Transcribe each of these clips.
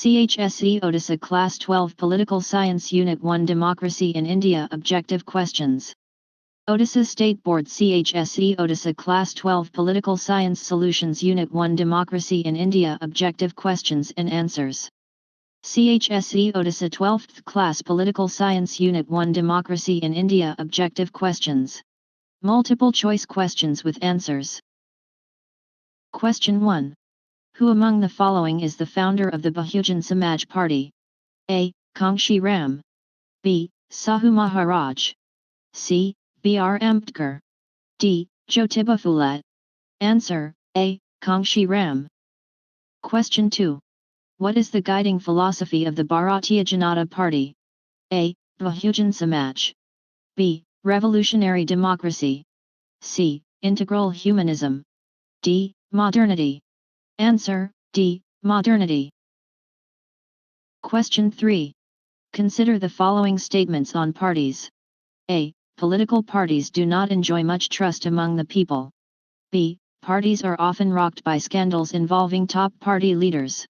CHSE Odisha Class 12 Political Science Unit 1 Democracy in India Objective Questions. Odisha State Board CHSE Odisha Class 12 Political Science Solutions Unit 1 Democracy in India Objective Questions and Answers. CHSE Odisha 12th Class Political Science Unit 1 Democracy in India Objective Questions. Multiple choice questions with answers. Question 1. Who among the following is the founder of the Bahujan Samaj Party? A. Kangshi Ram. B. Sahu Maharaj. C. B.R. Ambedkar. D. Jyotiba Phule. Answer: A. Kangshi Ram. Question 2. What is the guiding philosophy of the Bharatiya Janata Party? A. Bahujan Samaj. B. Revolutionary democracy. C. Integral humanism. D. Modernity. Answer: D. Modernity. Question 3. Consider the following statements on parties. A. Political parties do not enjoy much trust among the people. B. Parties are often rocked by scandals involving top party leaders.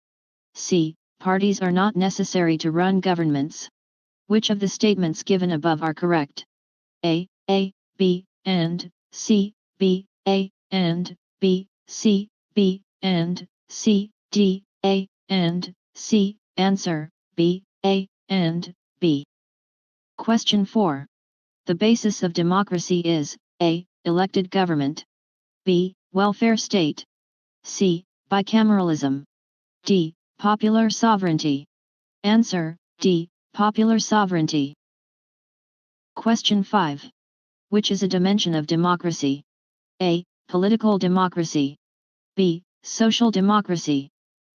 C. Parties are not necessary to run governments. Which of the statements given above are correct? A, B, and C, B, A, and B, C, B, and C, D, A, and C. Answer: B, A, and B. Question 4. The basis of democracy is A. Elected government. B. Welfare state. C. Bicameralism. D. Popular sovereignty. Answer: D. Popular sovereignty. Question 5. Which is a dimension of democracy? A. Political democracy. B. Social democracy.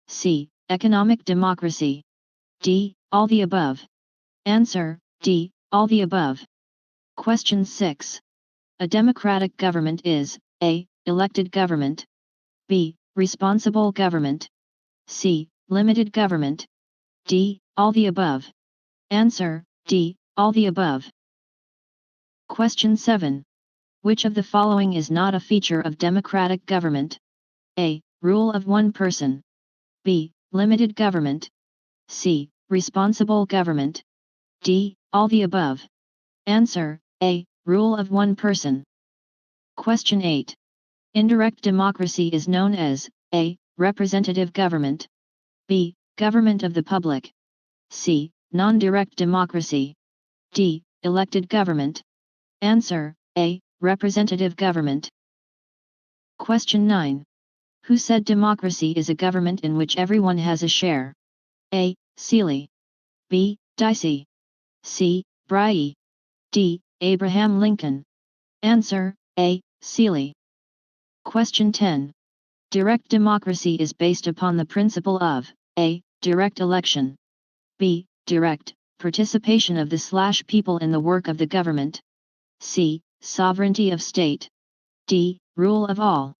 C. Economic democracy. D. All the above. Answer: D. All the above. Question 6. A democratic government is A. Elected government. B. Responsible government. C. Limited government. D. All the above. Answer: D. All the above. Question 7. Which of the following is not a feature of democratic government? A. Rule of one person. B. Limited government. C. Responsible government. D. All the above. Answer: A. Rule of one person. Question 8. Indirect democracy is known as A. Representative government. B. Government of the public. C. Non-direct democracy. D. Elected government. Answer: A. Representative government. Question 9. Who said democracy is a government in which everyone has a share? A. Seeley. B. Dicey. C. Bry. D. Abraham Lincoln. Answer: A. Seeley. Question 10. Direct democracy is based upon the principle of A. Direct election. B. Direct participation of the people in the work of the government. C. Sovereignty of state. D. Rule of all.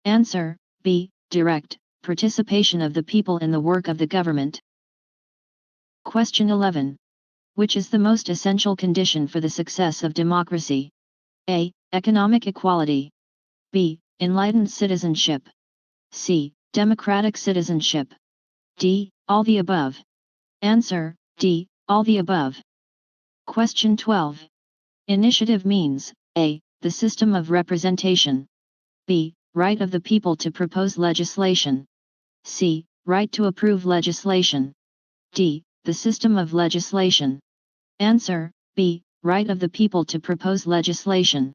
Answer: B. Direct participation of the people in the work of the government. Question 11. Which is the most essential condition for the success of democracy? A. Economic equality. B. Enlightened citizenship. C. Democratic citizenship. D. All the above. Answer: D. All the above. Question 12. Initiative means A. The system of representation. B. Right of the people to propose legislation. C. Right to approve legislation. D. The system of legislation. Answer: B. Right of the people to propose legislation.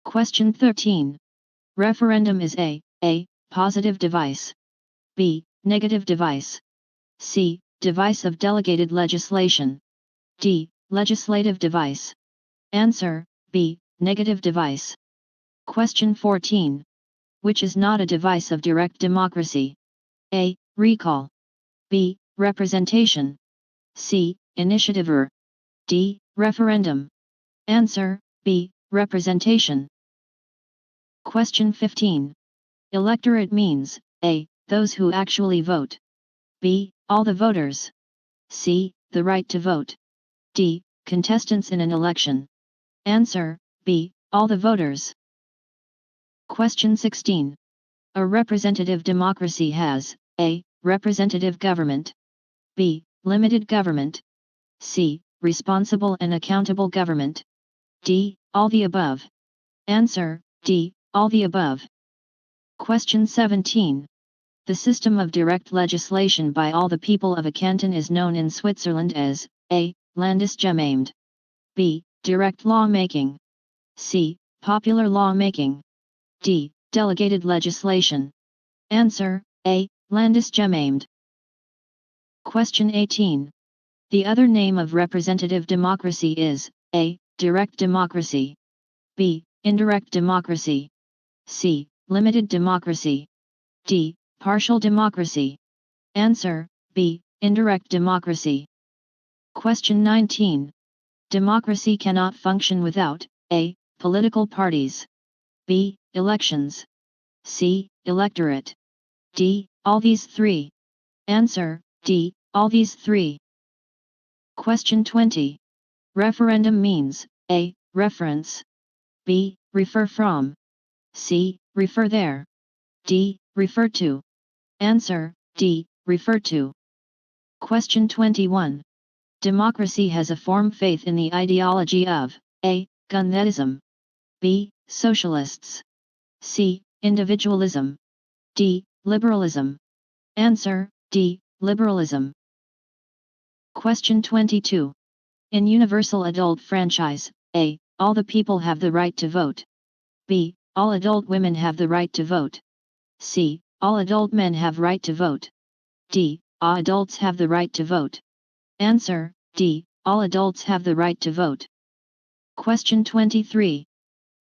Question 13. Referendum is A. Positive device. B. Negative device. C. Device of delegated legislation. D. Legislative device. Answer: B. Negative device. Question 14. Which is not a device of direct democracy? A. Recall. B. Representation. C. Initiative or D. Referendum. Answer: B. Representation. Question 15. Electorate means A. Those who actually vote. B. All the voters. C. The right to vote. D. Contestants in an election. Answer: B. All the voters. Question 16. A representative democracy has A. representative government. B. Limited government. C. Responsible and accountable government. D. All the above. Answer, D. All the above. Question 17. The system of direct legislation by all the people of a canton is known in Switzerland as A. Landesgemeinde. B. Direct lawmaking. C. Popular lawmaking. D. Delegated legislation. Answer, A. Landesgemeinde. Question 18. The other name of representative democracy is A. Direct democracy. B. Indirect democracy. C. Limited democracy. D. Partial democracy. Answer, B. Indirect democracy. Question 19. Democracy cannot function without A. Political parties. B. Elections. C. Electorate. D. All these three. Answer, D. All these three. Question 20. Referendum means A. Reference. B. Refer from. C. Refer there. D. Refer to. Answer, D. Refer to. Question 21. Democracy has a form faith in the ideology of A. Gunnetism. B. Socialists. C. Individualism. D. Liberalism. Answer, D. Liberalism. Question 22. In universal adult franchise, A. All the people have the right to vote. B. All adult women have the right to vote. C. All adult men have right to vote. D. All adults have the right to vote. Answer, D. All adults have the right to vote. Question 23.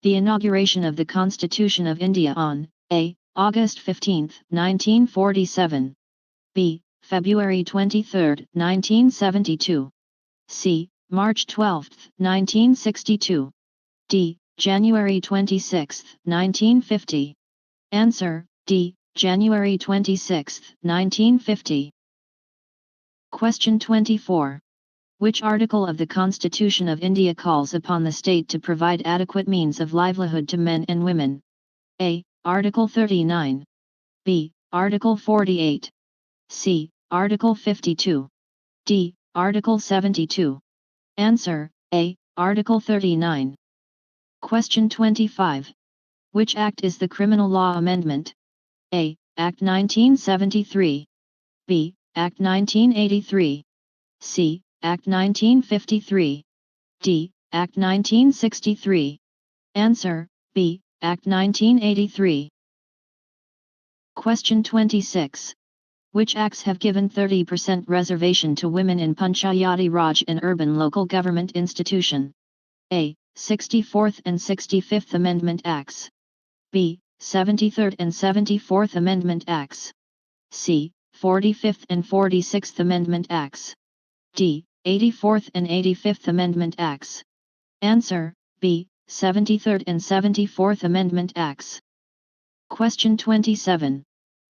The inauguration of the Constitution of India on A. August 15, 1947. B. February 23, 1972. C. March 12, 1962. D. January 26, 1950. Answer, D. January 26, 1950. Question 24. Which article of the Constitution of India calls upon the state to provide adequate means of livelihood to men and women? A. Article 39. B. Article 48. C. Article 52. D. Article 72. Answer, A. Article 39. Question 25. Which act is the Criminal Law Amendment? A. Act 1973. B. Act 1983. C. Act 1953. D. Act 1963. Answer, B. Act 1983. Question 26. Which acts have given 30% reservation to women in Panchayati Raj and urban local government institution? A. 64th and 65th Amendment Acts. B. 73rd and 74th Amendment Acts. C. 45th and 46th Amendment Acts. D. 84th and 85th Amendment Acts. Answer, B. 73rd and 74th Amendment Acts. Question 27.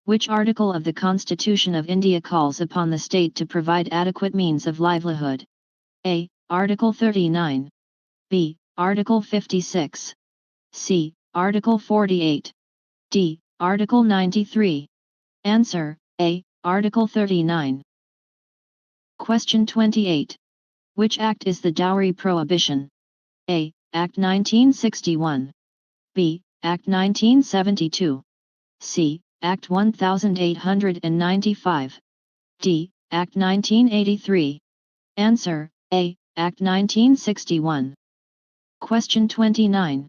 Which article of the Constitution of India calls upon the state to provide adequate means of livelihood? A. Article 39. B. Article 56. C. Article 48. D. Article 93. Answer, A. Article 39. Question 28. Which act is the dowry prohibition? A. Act 1961. B. Act 1972. C. Act 1895. D. Act 1983. Answer, A. Act 1961. Question 29.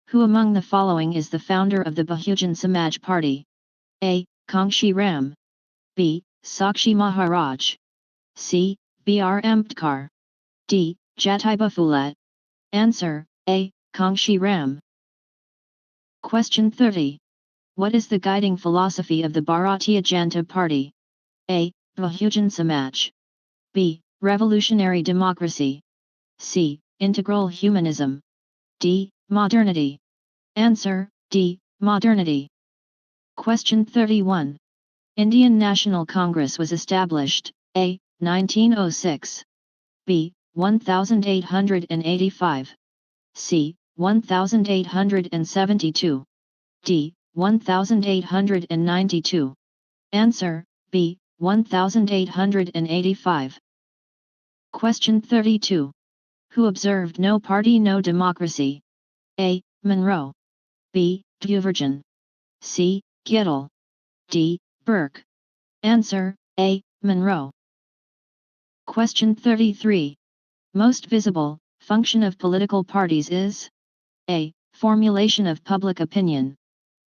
Who among the following is the founder of the Bahujan Samaj Party? A. Kangshi Ram. B. Sakshi Maharaj. C. B.R. Ambedkar. D. Jyotiba Phule. Answer, A. Kangshi Ram. Question 30. What is the guiding philosophy of the Bharatiya Janata Party? A. Bahujan Samaj. B. Revolutionary democracy. C. Integral humanism. D. Modernity. Answer, D. Modernity. Question 31. Indian National Congress was established, A. 1906. B. 1885. C. 1872. D. 1892. Answer, B. 1885. Question 32. Who observed no party no democracy? A. Monroe. B. Duvergen. C. Gettle. D. Burke. Answer, A. Monroe. Question 33. Most visible function of political parties is A. Formulation of public opinion.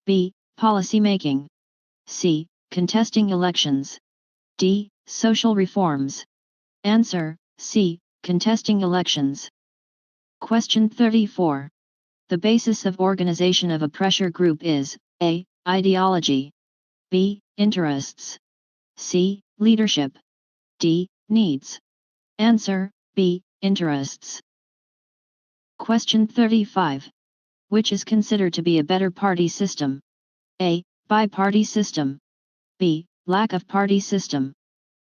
B. Policy making. C. Contesting elections. D. Social reforms. Answer, C. Contesting elections. Question 34. The basis of organization of a pressure group is A. Ideology. B. Interests. C. Leadership. D. Needs. Answer, B. Interests. Question 35. Which is considered to be a better party system? A. Bi-party system. B. Lack of party system.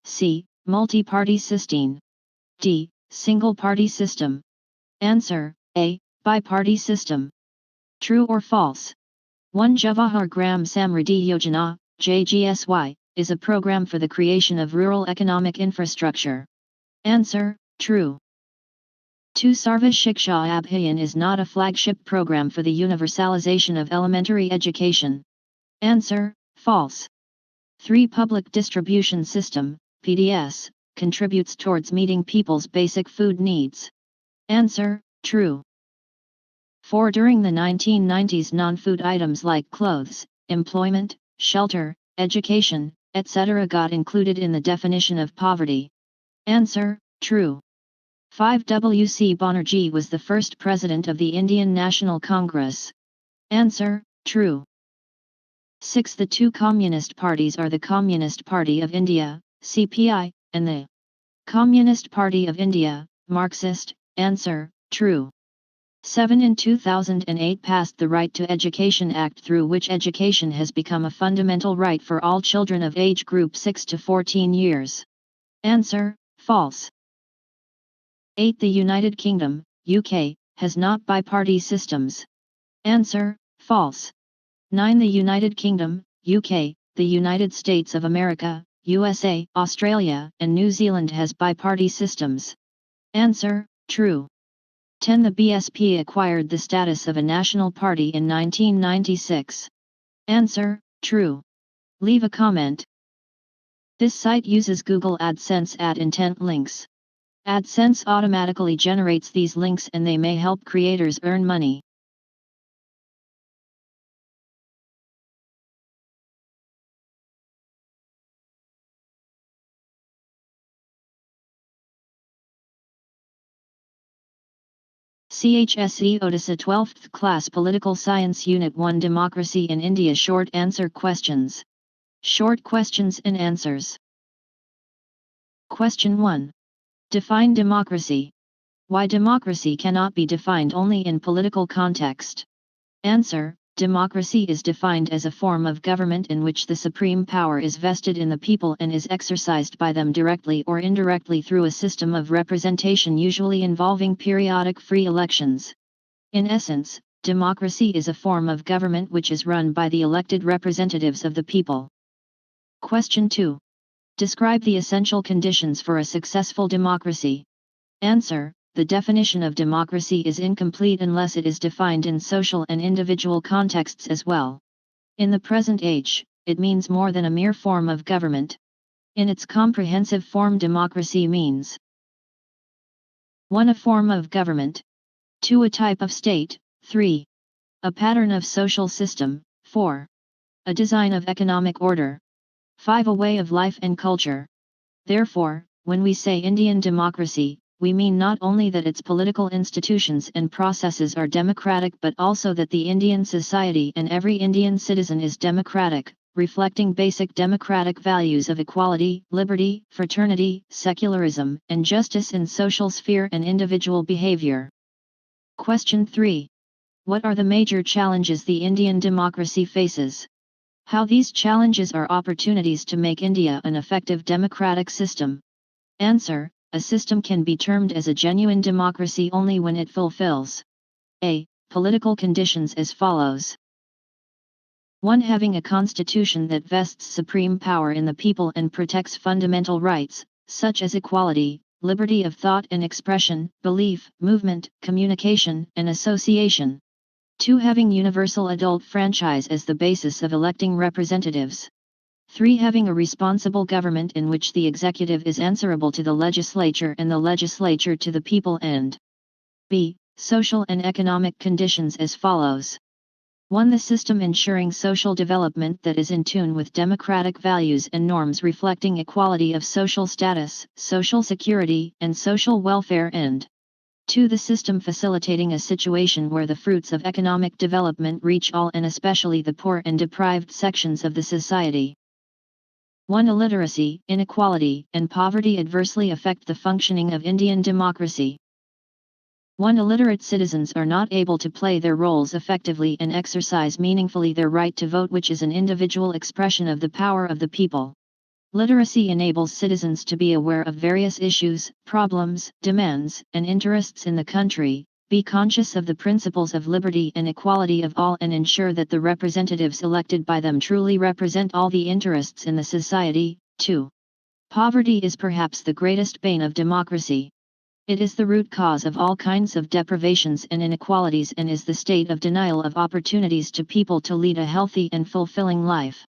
C. Multi-party system. D. Single-party system. Answer, A. Bi-party system. True or false? 1. Jawahar Gram Samriddhi Yojana, JGSY, is a program for the creation of rural economic infrastructure. Answer, true. 2. Sarva Shiksha Abhiyan is not a flagship program for the universalization of elementary education. Answer, false. 3. Public distribution system, PDS, contributes towards meeting people's basic food needs. Answer, true. 4. During the 1990s, non-food items like clothes, employment, shelter, education, etc. got included in the definition of poverty. Answer, true. 5. W.C. Banerjee was the first president of the Indian National Congress. Answer, true. 6. The two communist parties are the Communist Party of India, CPI, and the Communist Party of India, Marxist. Answer, true. 7. In 2008 passed the Right to Education Act, through which education has become a fundamental right for all children of age group 6 to 14 years. Answer, false. 8. The United Kingdom, UK, has not bi-party systems. Answer, false. 9. The United Kingdom, UK, the United States of America, USA, Australia, and New Zealand has bi-party systems. Answer, true. 10. The BSP acquired the status of a national party in 1996. Answer, true. Leave a comment. This site uses Google AdSense ad intent links. AdSense automatically generates these links and they may help creators earn money. CHSE Odisha 12th Class Political Science Unit 1 Democracy in India Short Answer Questions. Short questions and answers. Question 1. Define democracy. Why democracy cannot be defined only in political context? Answer. Democracy is defined as a form of government in which the supreme power is vested in the people and is exercised by them directly or indirectly through a system of representation usually involving periodic free elections. In essence, democracy is a form of government which is run by the elected representatives of the people. Question 2. Describe the essential conditions for a successful democracy. Answer. The definition of democracy is incomplete unless it is defined in social and individual contexts as well. In the present age, it means more than a mere form of government. In its comprehensive form, democracy means 1. A form of government. 2. A type of state. 3. A pattern of social system. 4. A design of economic order. 5. A way of life and culture. Therefore, when we say Indian democracy, we mean not only that its political institutions and processes are democratic but also that the Indian society and every Indian citizen is democratic, reflecting basic democratic values of equality, liberty, fraternity, secularism, and justice in social sphere and individual behavior. Question 3. What are the major challenges the Indian democracy faces? How these challenges are opportunities to make India an effective democratic system? Answer. A system can be termed as a genuine democracy only when it fulfills A. Political conditions as follows. 1. Having a constitution that vests supreme power in the people and protects fundamental rights, such as equality, liberty of thought and expression, belief, movement, communication, and association. 2. Having universal adult franchise as the basis of electing representatives. 3. Having a responsible government in which the executive is answerable to the legislature and the legislature to the people and b. Social and economic conditions as follows. 1. The system ensuring social development that is in tune with democratic values and norms reflecting equality of social status, social security, and social welfare and 2. The system facilitating a situation where the fruits of economic development reach all and especially the poor and deprived sections of the society. 1. Illiteracy, inequality, and poverty adversely affect the functioning of Indian democracy. 1. Illiterate citizens are not able to play their roles effectively and exercise meaningfully their right to vote, which is an individual expression of the power of the people. Literacy enables citizens to be aware of various issues, problems, demands, and interests in the country, be conscious of the principles of liberty and equality of all, and ensure that the representatives elected by them truly represent all the interests in the society. 2. Poverty is perhaps the greatest bane of democracy. It is the root cause of all kinds of deprivations and inequalities and is the state of denial of opportunities to people to lead a healthy and fulfilling life.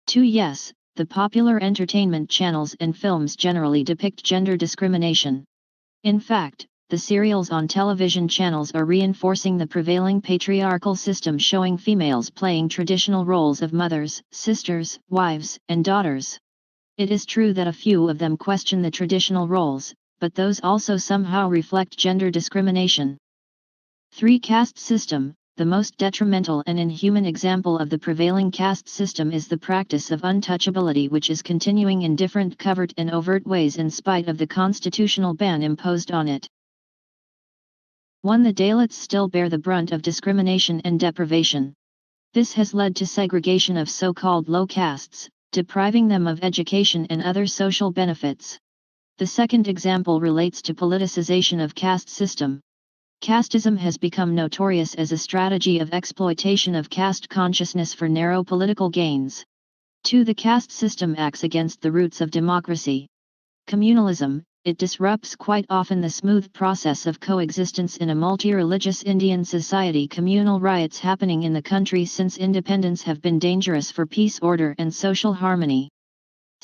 2. Yes, the popular entertainment channels and films generally depict gender discrimination. In fact, the serials on television channels are reinforcing the prevailing patriarchal system, showing females playing traditional roles of mothers, sisters, wives, and daughters. It is true that a few of them question the traditional roles, but those also somehow reflect gender discrimination. 3. Caste system. The most detrimental and inhuman example of the prevailing caste system is the practice of untouchability, which is continuing in different covert and overt ways in spite of the constitutional ban imposed on it. 1. The Dalits still bear the brunt of discrimination and deprivation. This has led to segregation of so-called low castes, depriving them of education and other social benefits. The second example relates to politicization of caste system. Casteism has become notorious as a strategy of exploitation of caste consciousness for narrow political gains. 2. The caste system acts against the roots of democracy. Communalism, it disrupts quite often the smooth process of coexistence in a multi-religious Indian society. Communal riots happening in the country since independence have been dangerous for peace, order, and social harmony.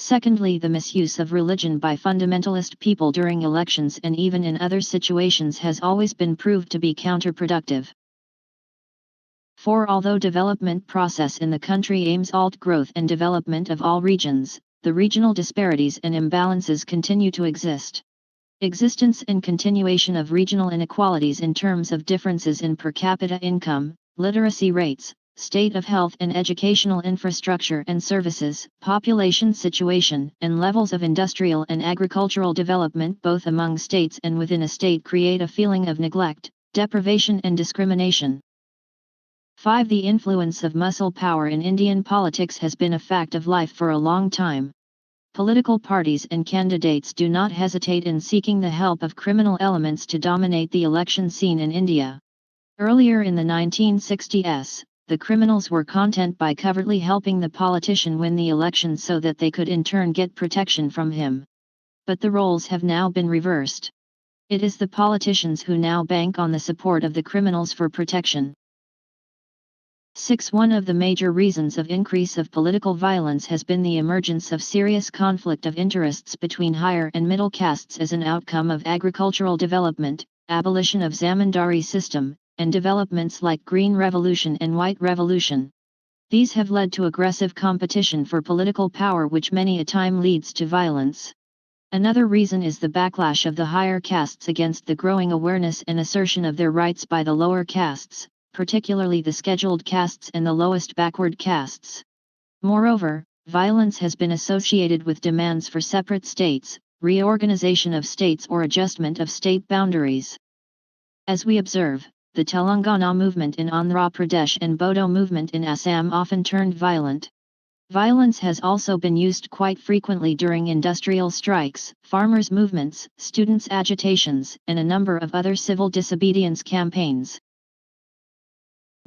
Secondly, the misuse of religion by fundamentalist people during elections and even in other situations has always been proved to be counterproductive. 4. Although development process in the country aims at growth and development of all regions, the regional disparities and imbalances continue to exist. Existence and continuation of regional inequalities in terms of differences in per capita income, literacy rates, state of health and educational infrastructure and services, population situation, and levels of industrial and agricultural development both among states and within a state create a feeling of neglect, deprivation and discrimination. 5. The influence of muscle power in Indian politics has been a fact of life for a long time. Political parties and candidates do not hesitate in seeking the help of criminal elements to dominate the election scene in India. Earlier in the 1960s, the criminals were content by covertly helping the politician win the election so that they could in turn get protection from him. But the roles have now been reversed. It is the politicians who now bank on the support of the criminals for protection. 6. One of the major reasons of increase of political violence has been the emergence of serious conflict of interests between higher and middle castes as an outcome of agricultural development, abolition of zamindari system, and developments like Green Revolution and White Revolution. These have led to aggressive competition for political power, which many a time leads to violence. Another reason is the backlash of the higher castes against the growing awareness and assertion of their rights by the lower castes, particularly the scheduled castes and the lowest backward castes. Moreover, violence has been associated with demands for separate states, reorganization of states or adjustment of state boundaries. As we observe, the Telangana movement in Andhra Pradesh and Bodo movement in Assam often turned violent. Violence has also been used quite frequently during industrial strikes, farmers' movements, students' agitations, and a number of other civil disobedience campaigns.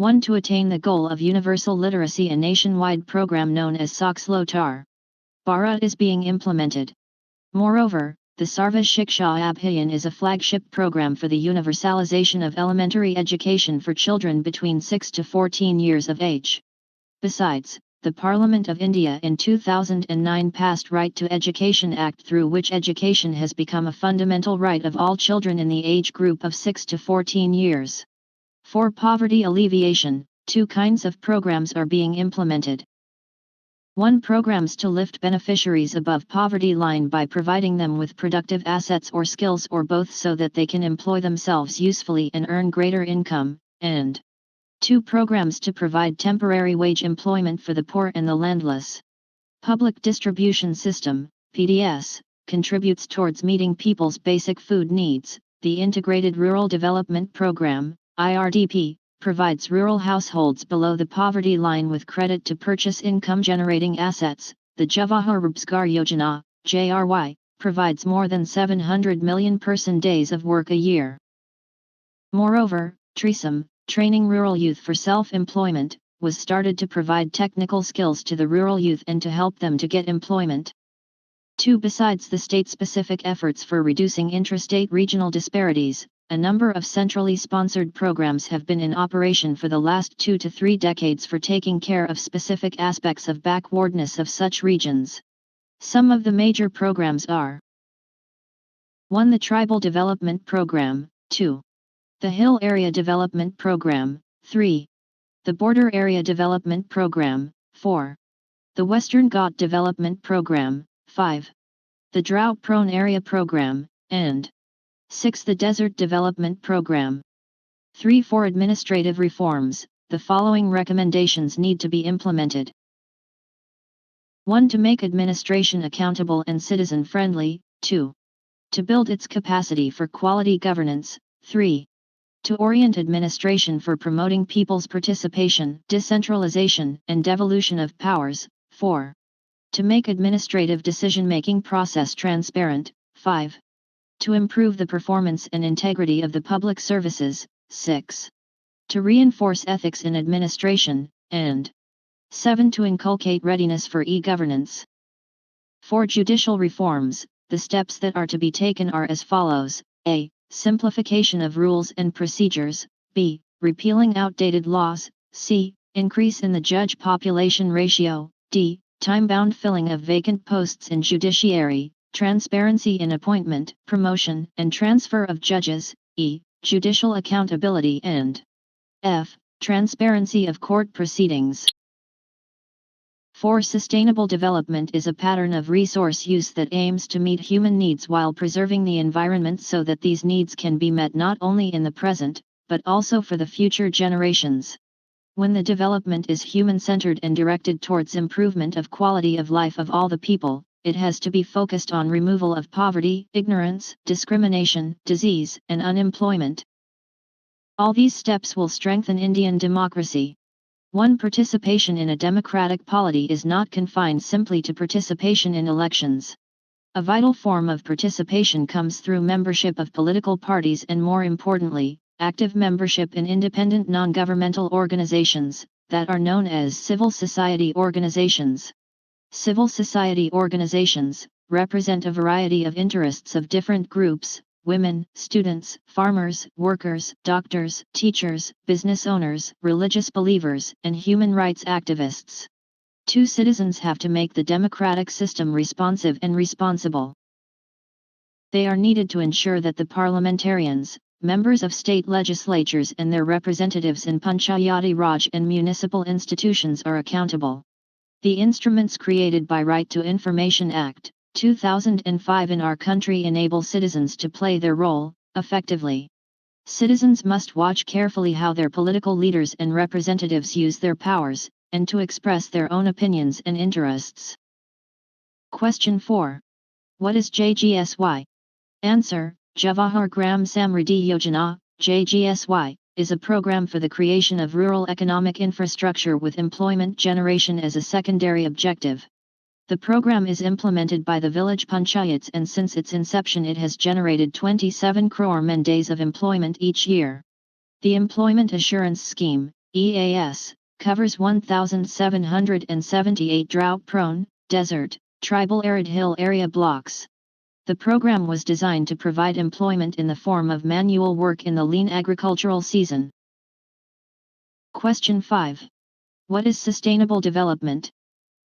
1. To attain the goal of universal literacy, a nationwide program known as Sakslotar Bharat is being implemented. Moreover, the Sarva Shiksha Abhiyan is a flagship program for the universalization of elementary education for children between 6 to 14 years of age. Besides, the Parliament of India in 2009 passed Right to Education Act, through which education has become a fundamental right of all children in the age group of 6 to 14 years. For poverty alleviation, 2 kinds of programs are being implemented. 1. Programs to lift beneficiaries above poverty line by providing them with productive assets or skills or both, so that they can employ themselves usefully and earn greater income, and 2. Programs to provide temporary wage employment for the poor and the landless. Public Distribution System, PDS, contributes towards meeting people's basic food needs. The Integrated Rural Development Program, IRDP, provides rural households below the poverty line with credit to purchase income-generating assets. The Jawahar Rozgar Yojana, JRY, provides more than 700 million person days of work a year. Moreover, TRISM, training rural youth for self-employment, was started to provide technical skills to the rural youth and to help them to get employment. 2. Besides the state-specific efforts for reducing intrastate regional disparities, a number of centrally sponsored programs have been in operation for the last 2 to 3 decades for taking care of specific aspects of backwardness of such regions. Some of the major programs are: 1. The Tribal Development Program, 2. The Hill Area Development Program, 3. The Border Area Development Program, 4. The Western Ghat Development Program, 5. The Drought Prone Area Program, and 6. The Desert Development Program. 3. For administrative reforms, the following recommendations need to be implemented. 1. To make administration accountable and citizen-friendly. 2. To build its capacity for quality governance. 3. To orient administration for promoting people's participation, decentralization, and devolution of powers. 4. To make administrative decision-making process transparent. 5. To improve the performance and integrity of the public services. 6. To reinforce ethics in administration, and 7. To inculcate readiness for e-governance. For judicial reforms, the steps that are to be taken are as follows: a. Simplification of rules and procedures. b. Repealing outdated laws. c. Increase in the judge population ratio. d. Time-bound filling of vacant posts in judiciary. Transparency in appointment, promotion, and transfer of judges. e. Judicial accountability, and f. Transparency of court proceedings. 4. Sustainable development is a pattern of resource use that aims to meet human needs while preserving the environment so that these needs can be met not only in the present, but also for the future generations. When the development is human-centered and directed towards improvement of quality of life of all the people, it has to be focused on removal of poverty, ignorance, discrimination, disease, and unemployment. All these steps will strengthen Indian democracy. 1. Participation in a democratic polity is not confined simply to participation in elections. A vital form of participation comes through membership of political parties and, more importantly, active membership in independent non-governmental organizations, that are known as civil society organizations. Civil society organizations represent a variety of interests of different groups: women, students, farmers, workers, doctors, teachers, business owners, religious believers, and human rights activists. 2. Citizens have to make the democratic system responsive and responsible. They are needed to ensure that the parliamentarians, members of state legislatures, and their representatives in Panchayati Raj and municipal institutions are accountable. The instruments created by Right to Information Act, 2005 in our country enable citizens to play their role effectively. Citizens must watch carefully how their political leaders and representatives use their powers, and to express their own opinions and interests. Question 4. What is JGSY? Answer: Jawahar Gram Samriddhi Yojana, JGSY, is a program for the creation of rural economic infrastructure with employment generation as a secondary objective. The program is implemented by the village panchayats, and since its inception it has generated 27 crore man days of employment each year. The Employment Assurance Scheme, EAS, covers 1,778 drought-prone, desert, tribal arid hill area blocks. The program was designed to provide employment in the form of manual work in the lean agricultural season. Question 5. What is sustainable development?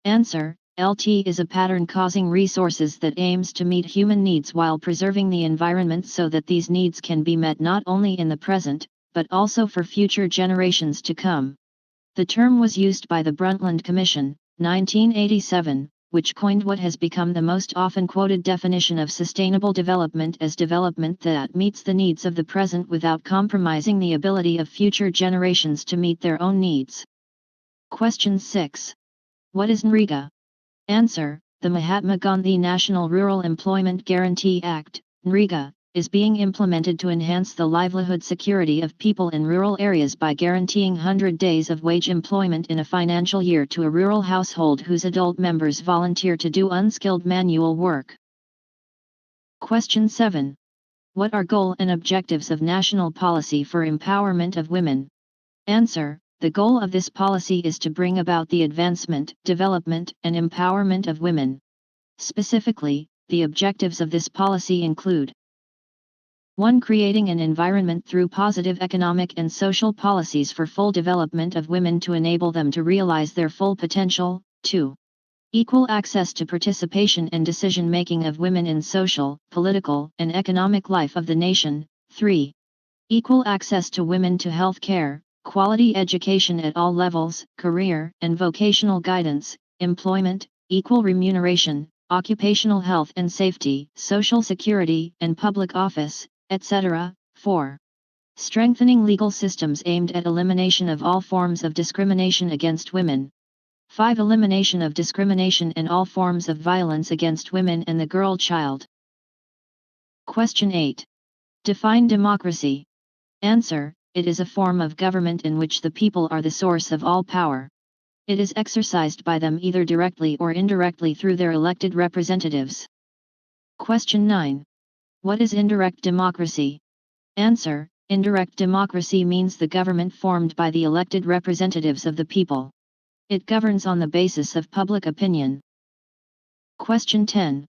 Answer: LT is a pattern causing resources that aims to meet human needs while preserving the environment so that these needs can be met not only in the present, but also for future generations to come. The term was used by the Brundtland Commission, 1987, which coined what has become the most often quoted definition of sustainable development as development that meets the needs of the present without compromising the ability of future generations to meet their own needs. Question 6. What is NREGA? Answer: the Mahatma Gandhi National Rural Employment Guarantee Act, NREGA, is being implemented to enhance the livelihood security of people in rural areas by guaranteeing 100 days of wage employment in a financial year to a rural household whose adult members volunteer to do unskilled manual work. Question 7. What are goal and objectives of national policy for empowerment of women? Answer: the goal of this policy is to bring about the advancement, development, and empowerment of women. Specifically, the objectives of this policy include: 1. Creating an environment through positive economic and social policies for full development of women to enable them to realize their full potential. 2. Equal access to participation and decision-making of women in social, political, and economic life of the nation. 3. Equal access to women to health care, quality education at all levels, career and vocational guidance, employment, equal remuneration, occupational health and safety, social security, and public office, etc. 4. Strengthening legal systems aimed at elimination of all forms of discrimination against women. 5. Elimination of discrimination and all forms of violence against women and the girl child. Question 8. Define democracy. Answer: it is a form of government in which the people are the source of all power. It is exercised by them either directly or indirectly through their elected representatives. Question 9. What is indirect democracy? Answer: indirect democracy means the government formed by the elected representatives of the people. It governs on the basis of public opinion. Question 10.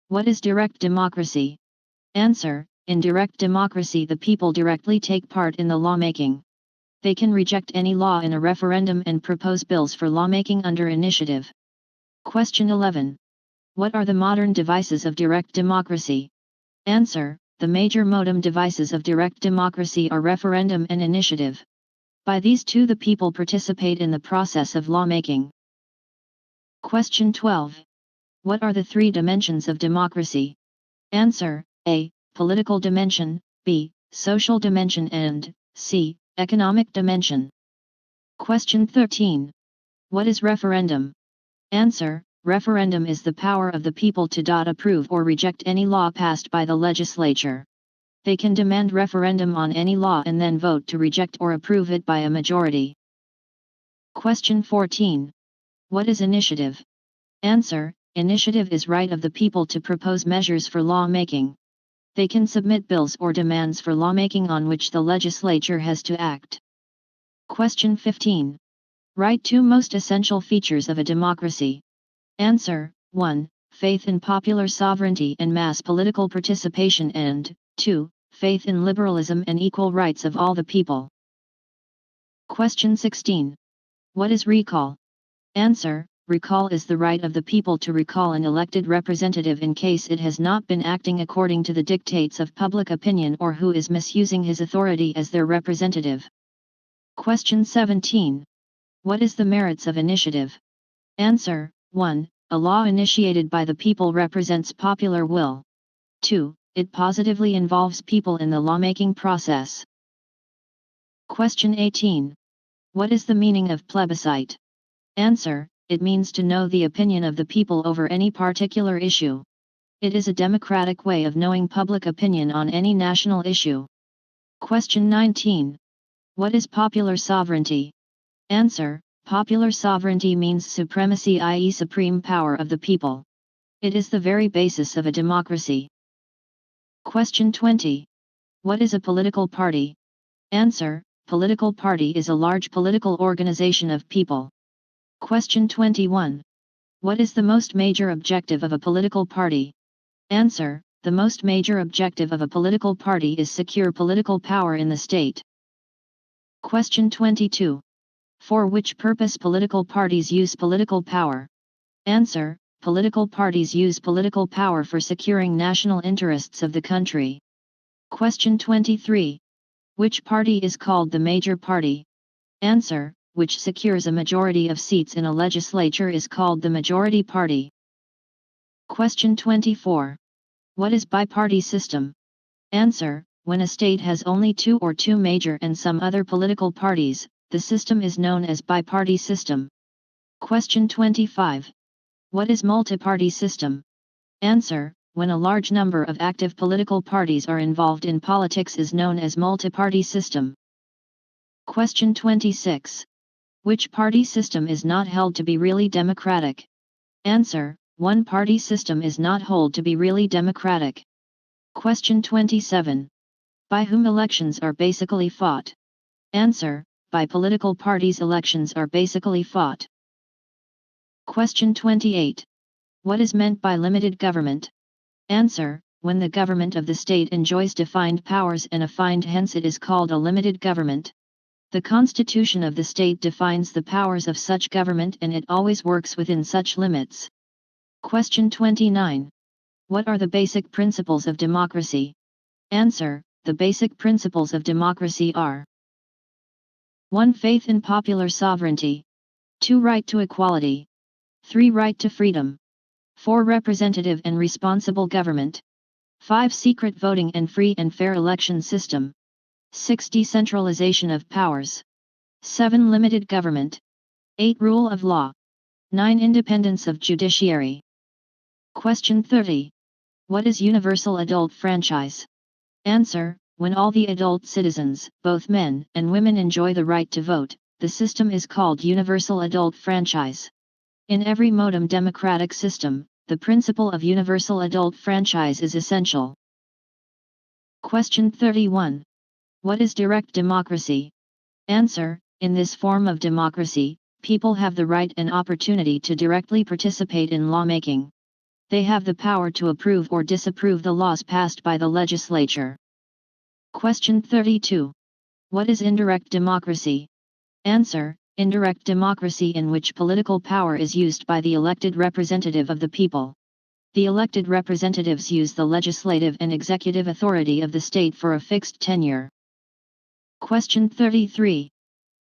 What is direct democracy? Answer: in direct democracy the people directly take part in the lawmaking. They can reject any law in a referendum and propose bills for lawmaking under initiative. Question 11. What are the modern devices of direct democracy? Answer: the major modem devices of direct democracy are referendum and initiative. By these two the people participate in the process of lawmaking. Question 12. What are the three dimensions of democracy? Answer: A. Political dimension, B. Social dimension, and C. Economic dimension. Question 13. What is referendum? Answer: referendum is the power of the people to approve or reject any law passed by the legislature. They can demand referendum on any law and then vote to reject or approve it by a majority. Question 14. What is initiative? Answer: initiative is right of the people to propose measures for lawmaking. They can submit bills or demands for lawmaking on which the legislature has to act. Question 15. Write two most essential features of a democracy. Answer: 1. Faith in popular sovereignty and mass political participation, and 2. Faith in liberalism and equal rights of all the people. Question 16. What is recall? Answer: recall is the right of the people to recall an elected representative in case it has not been acting according to the dictates of public opinion or who is misusing his authority as their representative. Question 17. What is the merits of initiative? Answer: 1. A law initiated by the people represents popular will. 2. It positively involves people in the lawmaking process. Question 18. What is the meaning of plebiscite? Answer: it means to know the opinion of the people over any particular issue. It is a democratic way of knowing public opinion on any national issue. Question 19. What is popular sovereignty? Answer: popular sovereignty means supremacy, i.e. supreme power of the people. It is the very basis of a democracy. Question 20. What is a political party? Answer: political party is a large political organization of people. Question 21. What is the most major objective of a political party? Answer: the most major objective of a political party is secure political power in the state. Question 22. For which purpose political parties use political power? Answer: political parties use political power for securing national interests of the country. Question 23. Which party is called the major party? Answer: which secures a majority of seats in a legislature is called the majority party. Question 24. What is biparty system? Answer: when a state has only two or two major and some other political parties, the system is known as biparty system. Question 25. What is multiparty system? Answer: when a large number of active political parties are involved in politics is known as multiparty system. Question 26. Which party system is not held to be really democratic? Answer: one-party system is not held to be really democratic. Question 27. By whom elections are basically fought? Answer: by political parties elections are basically fought. Question 28. What is meant by limited government? Answer: when the government of the state enjoys defined powers and affined, hence it is called a limited government. The Constitution of the state defines the powers of such government and it always works within such limits. Question 29. What are the basic principles of democracy? Answer: the basic principles of democracy are: 1. Faith in popular sovereignty. 2. Right to equality. 3. Right to freedom. 4. Representative and responsible government. 5. Secret voting and free and fair election system. 6. Decentralization of powers. 7. Limited government. 8. Rule of law. 9. Independence of judiciary. Question 30. What is universal adult franchise? Answer: when all the adult citizens, both men and women, enjoy the right to vote, the system is called universal adult franchise. In every modern democratic system, the principle of universal adult franchise is essential. Question 31. What is direct democracy? Answer: in this form of democracy, people have the right and opportunity to directly participate in lawmaking. They have the power to approve or disapprove the laws passed by the legislature. Question 32. What is indirect democracy? Answer: indirect democracy in which political power is used by the elected representative of the people. The elected representatives use the legislative and executive authority of the state for a fixed tenure. Question 33.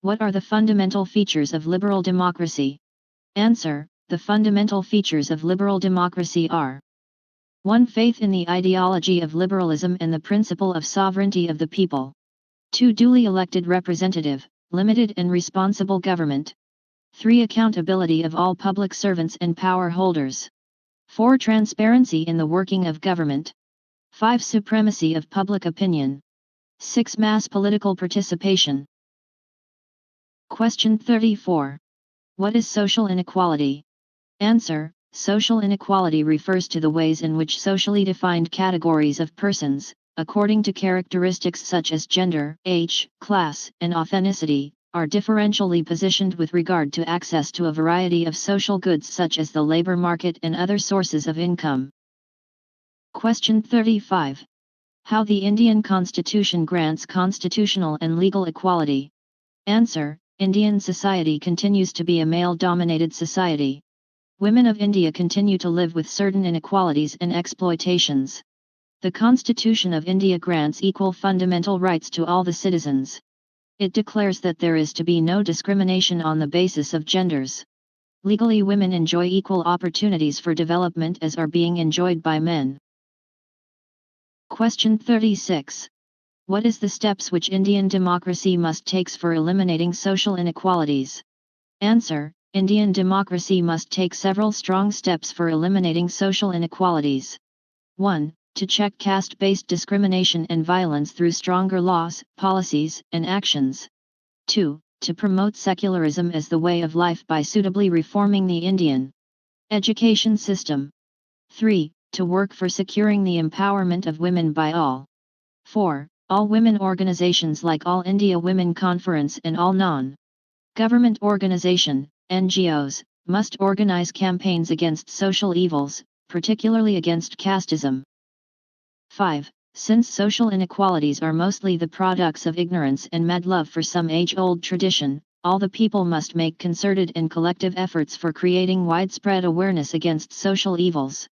What are the fundamental features of liberal democracy? Answer: the fundamental features of liberal democracy are: 1. Faith in the ideology of liberalism and the principle of sovereignty of the people. 2. Duly elected representative, limited and responsible government. 3. Accountability of all public servants and power holders. 4. Transparency in the working of government. 5. Supremacy of public opinion. 6. Mass political participation. Question 34. What is social inequality? Answer: social inequality refers to the ways in which socially defined categories of persons, according to characteristics such as gender, age, class, and ethnicity, are differentially positioned with regard to access to a variety of social goods such as the labor market and other sources of income. Question 35. How the Indian Constitution grants constitutional and legal equality? Answer: Indian society continues to be a male-dominated society. Women of India continue to live with certain inequalities and exploitations. The Constitution of India grants equal fundamental rights to all the citizens. It declares that there is to be no discrimination on the basis of genders. Legally, women enjoy equal opportunities for development as are being enjoyed by men. Question 36. What is the steps which Indian democracy must take for eliminating social inequalities? Answer: Indian democracy must take several strong steps for eliminating social inequalities. 1. To check caste-based discrimination and violence through stronger laws, policies, and actions. 2. To promote secularism as the way of life by suitably reforming the Indian education system. 3. To work for securing the empowerment of women by all. 4. All women organizations like All India Women Conference and all non-government organization, NGOs, must organize campaigns against social evils, particularly against casteism. 5. Since social inequalities are mostly the products of ignorance and mad love for some age-old tradition, all the people must make concerted and collective efforts for creating widespread awareness against social evils.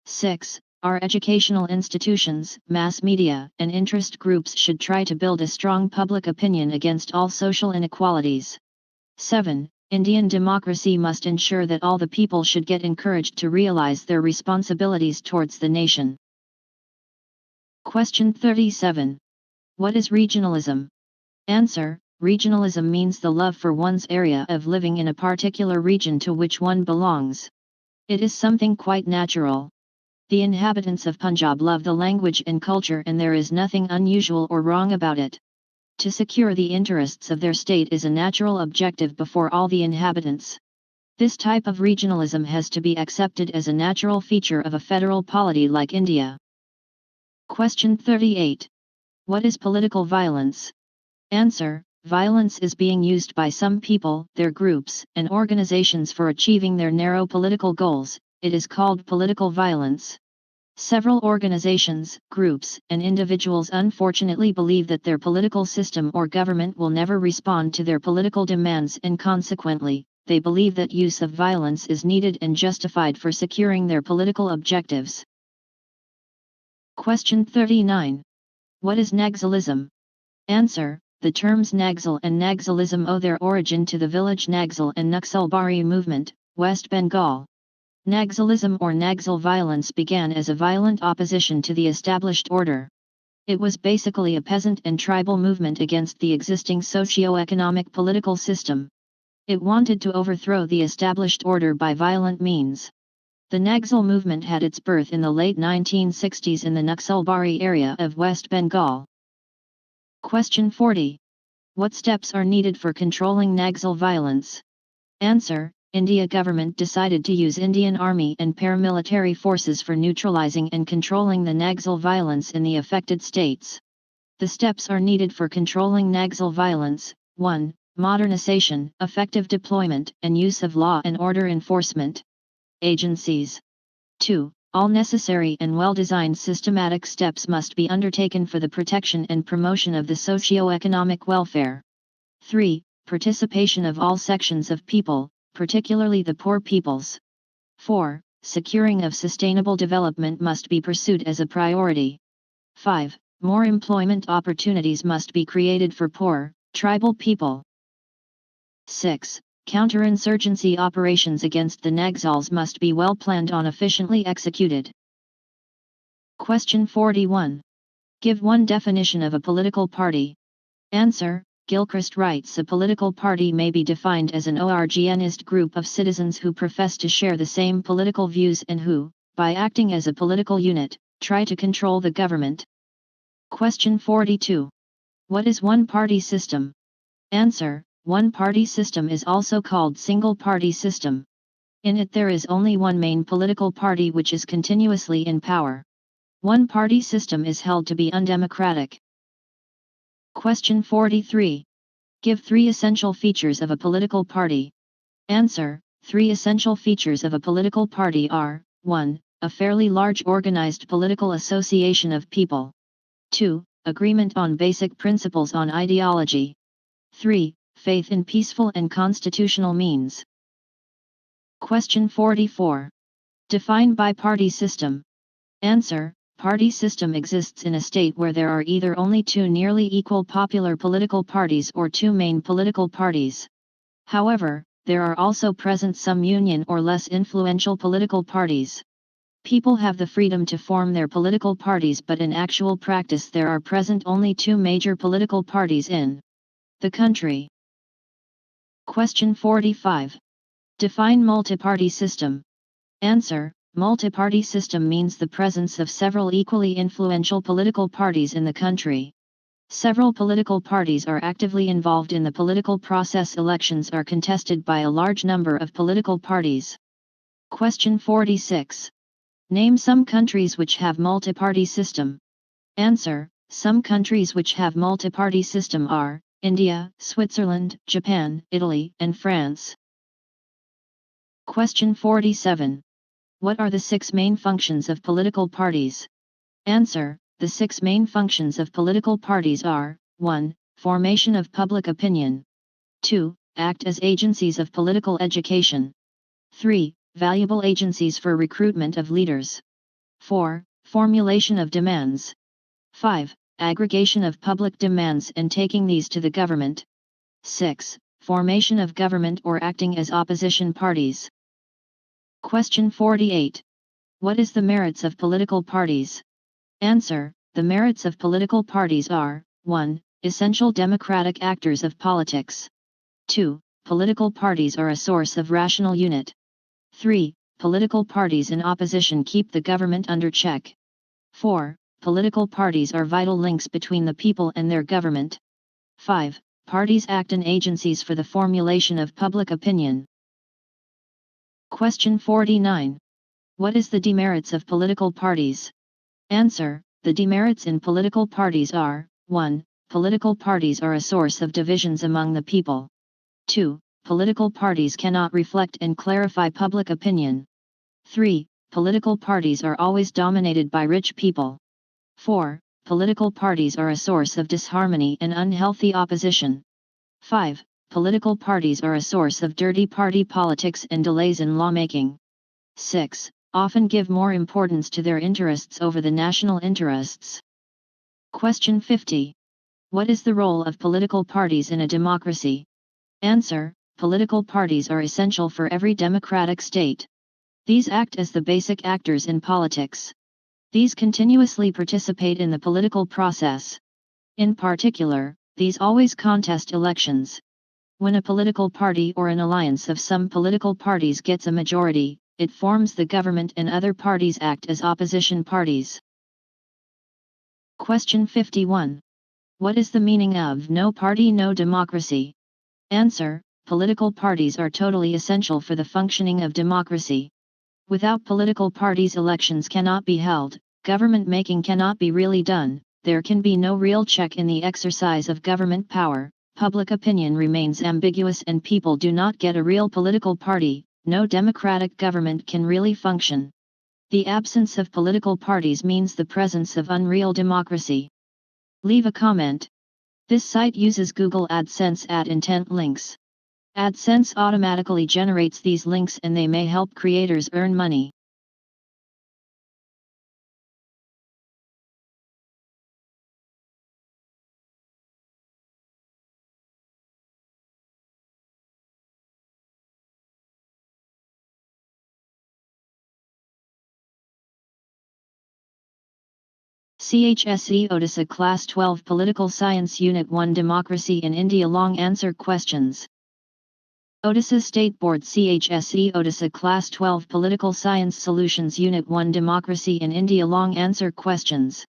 6. Our educational institutions, mass media, and interest groups should try to build a strong public opinion against all social inequalities. 7. Indian democracy must ensure that all the people should get encouraged to realize their responsibilities towards the nation. Question 37. What is regionalism? Answer. Regionalism means the love for one's area of living in a particular region to which one belongs. It is something quite natural. The inhabitants of Punjab love the language and culture, and there is nothing unusual or wrong about it. To secure the interests of their state is a natural objective before all the inhabitants. This type of regionalism has to be accepted as a natural feature of a federal polity like India. Question 38. What is political violence? Answer. Violence is being used by some people, their groups, and organizations for achieving their narrow political goals. It is called political violence. Several organizations, groups, and individuals unfortunately believe that their political system or government will never respond to their political demands, and consequently, they believe that use of violence is needed and justified for securing their political objectives. Question 39. What is Naxalism? Answer. The terms Naxal and Naxalism owe their origin to the village Naxal and Naxalbari movement, West Bengal. Naxalism or Naxal violence began as a violent opposition to the established order. It was basically a peasant and tribal movement against the existing socio-economic political system. It wanted to overthrow the established order by violent means. The Naxal movement had its birth in the late 1960s in the Naxalbari area of West Bengal. Question 40. What steps are needed for controlling Naxal violence? Answer. India government decided to use Indian Army and paramilitary forces for neutralizing and controlling the Naxal violence in the affected states. The steps are needed for controlling Naxal violence: 1. Modernization, effective deployment, and use of law and order enforcement agencies. 2. All necessary and well-designed systematic steps must be undertaken for the protection and promotion of the socio-economic welfare. 3. Participation of all sections of people, particularly the poor peoples. 4. Securing of sustainable development must be pursued as a priority. 5. More employment opportunities must be created for poor, tribal people. 6. Counterinsurgency operations against the Naxals must be well planned and efficiently executed. Question 41. Give one definition of a political party. Answer. Gilchrist writes, a political party may be defined as an organized group of citizens who profess to share the same political views and who, by acting as a political unit, try to control the government. Question 42. What is one-party system? Answer. One-party system is also called single-party system. In it there is only one main political party which is continuously in power. One-party system is held to be undemocratic. Question 43. Give 3 essential features of a political party. Answer. 3 essential features of a political party are: 1. A fairly large organized political association of people. 2. Agreement on basic principles on ideology. 3. Faith in peaceful and constitutional means. Question 44. Define bi-party system. Answer. Party system exists in a state where there are either only 2 nearly equal popular political parties or 2 main political parties. However, there are also present some union or less influential political parties. People have the freedom to form their political parties, but in actual practice there are present only 2 major political parties in the country. Question 45. Define multi-party system. Answer. Multi-party system means the presence of several equally influential political parties in the country. Several political parties are actively involved in the political process. Elections are contested by a large number of political parties. Question 46. Name some countries which have multi-party system. Answer. Some countries which have multi-party system are India, Switzerland, Japan, Italy, and France. Question 47. What are the 6 main functions of political parties? Answer. The 6 main functions of political parties are 1. Formation of public opinion. 2. Act as agencies of political education. 3. Valuable agencies for recruitment of leaders. 4. Formulation of demands. 5. Aggregation of public demands and taking these to the government. 6. Formation of government or acting as opposition parties. Question 48. What is the merits of political parties? Answer. The merits of political parties are 1. Essential democratic actors of politics. 2. Political parties are a source of rational unit. 3. Political parties in opposition keep the government under check. 4. Political parties are vital links between the people and their government. 5. Parties act as agencies for the formulation of public opinion. Question 49. What is the demerits of political parties? Answer. The demerits in political parties are 1. Political parties are a source of divisions among the people. 2. Political parties cannot reflect and clarify public opinion. 3. Political parties are always dominated by rich people. 4. Political parties are a source of disharmony and unhealthy opposition. 5. Political parties are a source of dirty party politics and delays in lawmaking. 6. Often give more importance to their interests over the national interests. Question 50. What is the role of political parties in a democracy? Answer. Political parties are essential for every democratic state. These act as the basic actors in politics. These continuously participate in the political process. In particular, these always contest elections. When a political party or an alliance of some political parties gets a majority, it forms the government and other parties act as opposition parties. Question 51. What is the meaning of no party, no democracy? Answer. Political parties are totally essential for the functioning of democracy. Without political parties, elections cannot be held, government making cannot be really done, there can be no real check in the exercise of government power, public opinion remains ambiguous and people do not get a real political party, no democratic government can really function. The absence of political parties means the presence of unreal democracy. Leave a comment. This site uses Google AdSense ad intent links. AdSense automatically generates these links and they may help creators earn money. CHSE Odisha Class 12 Political Science Unit 1 Democracy in India Long Answer Questions. Odisha State Board CHSE Odisha Class 12 Political Science Solutions Unit 1 Democracy in India Long Answer Questions.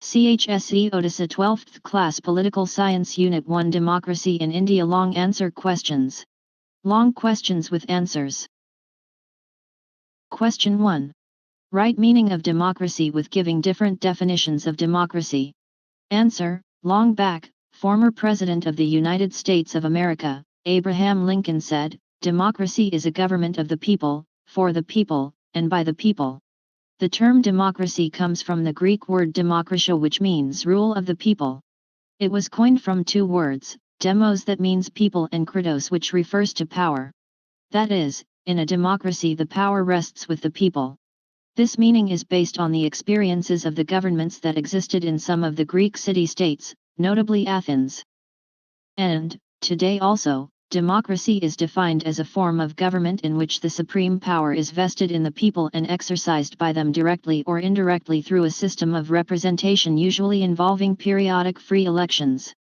CHSE Odisha 12th Class Political Science Unit 1 Democracy in India Long Answer Questions. Long questions with answers. Question 1. Write meaning of democracy with giving different definitions of democracy. Answer. Long back, former President of the United States of America, Abraham Lincoln said, "Democracy is a government of the people, for the people, and by the people." The term democracy comes from the Greek word demokratia, which means rule of the people. It was coined from two words, demos that means people and kratos which refers to power. That is, in a democracy the power rests with the people. This meaning is based on the experiences of the governments that existed in some of the Greek city-states, notably Athens. And, today also, democracy is defined as a form of government in which the supreme power is vested in the people and exercised by them directly or indirectly through a system of representation usually involving periodic free elections.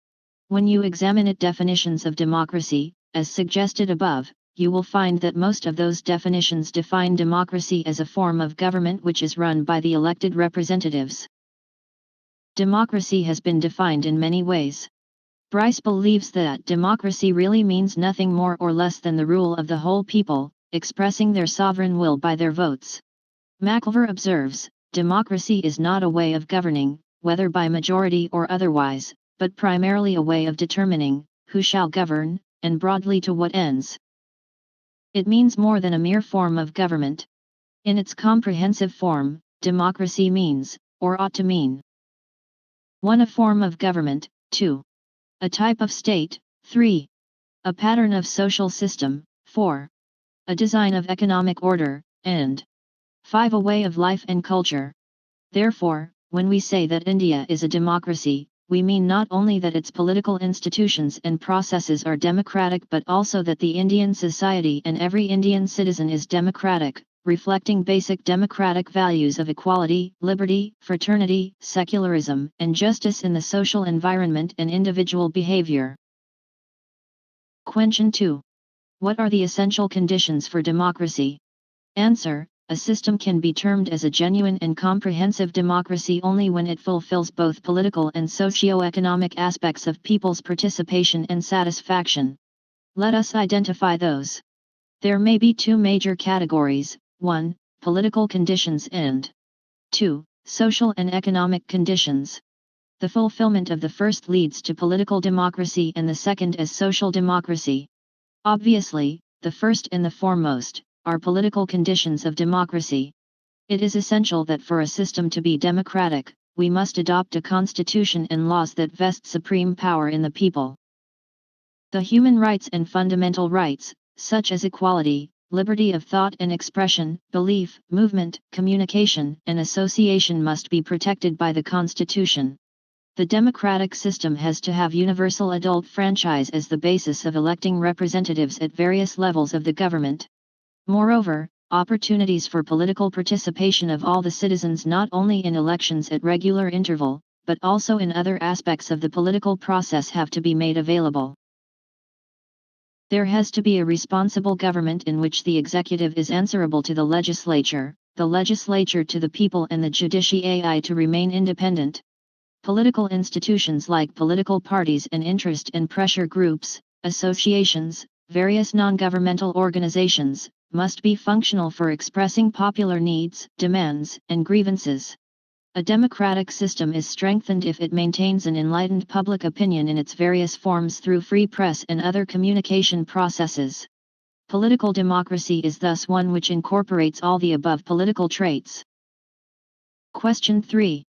When you examine definitions of democracy, as suggested above, you will find that most of those definitions define democracy as a form of government which is run by the elected representatives. Democracy has been defined in many ways. Bryce believes that democracy really means nothing more or less than the rule of the whole people, expressing their sovereign will by their votes. McIlver observes, democracy is not a way of governing, whether by majority or otherwise, but primarily a way of determining who shall govern, and broadly to what ends. It means more than a mere form of government. In its comprehensive form, democracy means, or ought to mean, 1. A form of government, 2. A type of state, 3. A pattern of social system, 4. A design of economic order, and 5. A way of life and culture. Therefore, when we say that India is a democracy, we mean not only that its political institutions and processes are democratic but also that the Indian society and every Indian citizen is democratic, reflecting basic democratic values of equality, liberty, fraternity, secularism, and justice in the social environment and individual behavior. Question 2. What are the essential conditions for democracy? Answer. A system can be termed as a genuine and comprehensive democracy only when it fulfills both political and socio-economic aspects of people's participation and satisfaction. Let us identify those. There may be two major categories, 1. Political conditions and 2. Social and economic conditions. The fulfillment of the first leads to political democracy and the second as social democracy. Obviously, the first and the foremost are political conditions of democracy. It is essential that for a system to be democratic, we must adopt a constitution and laws that vest supreme power in the people. The human rights and fundamental rights, such as equality, liberty of thought and expression, belief, movement, communication, and association must be protected by the Constitution. The democratic system has to have universal adult franchise as the basis of electing representatives at various levels of the government. Moreover, opportunities for political participation of all the citizens not only in elections at regular interval, but also in other aspects of the political process have to be made available. There has to be a responsible government in which the executive is answerable to the legislature to the people, and the judiciary to remain independent. Political institutions like political parties and interest and pressure groups, associations, various non-governmental organizations, must be functional for expressing popular needs, demands, and grievances. A democratic system is strengthened if it maintains an enlightened public opinion in its various forms through free press and other communication processes. Political democracy is thus one which incorporates all the above political traits. Question 3.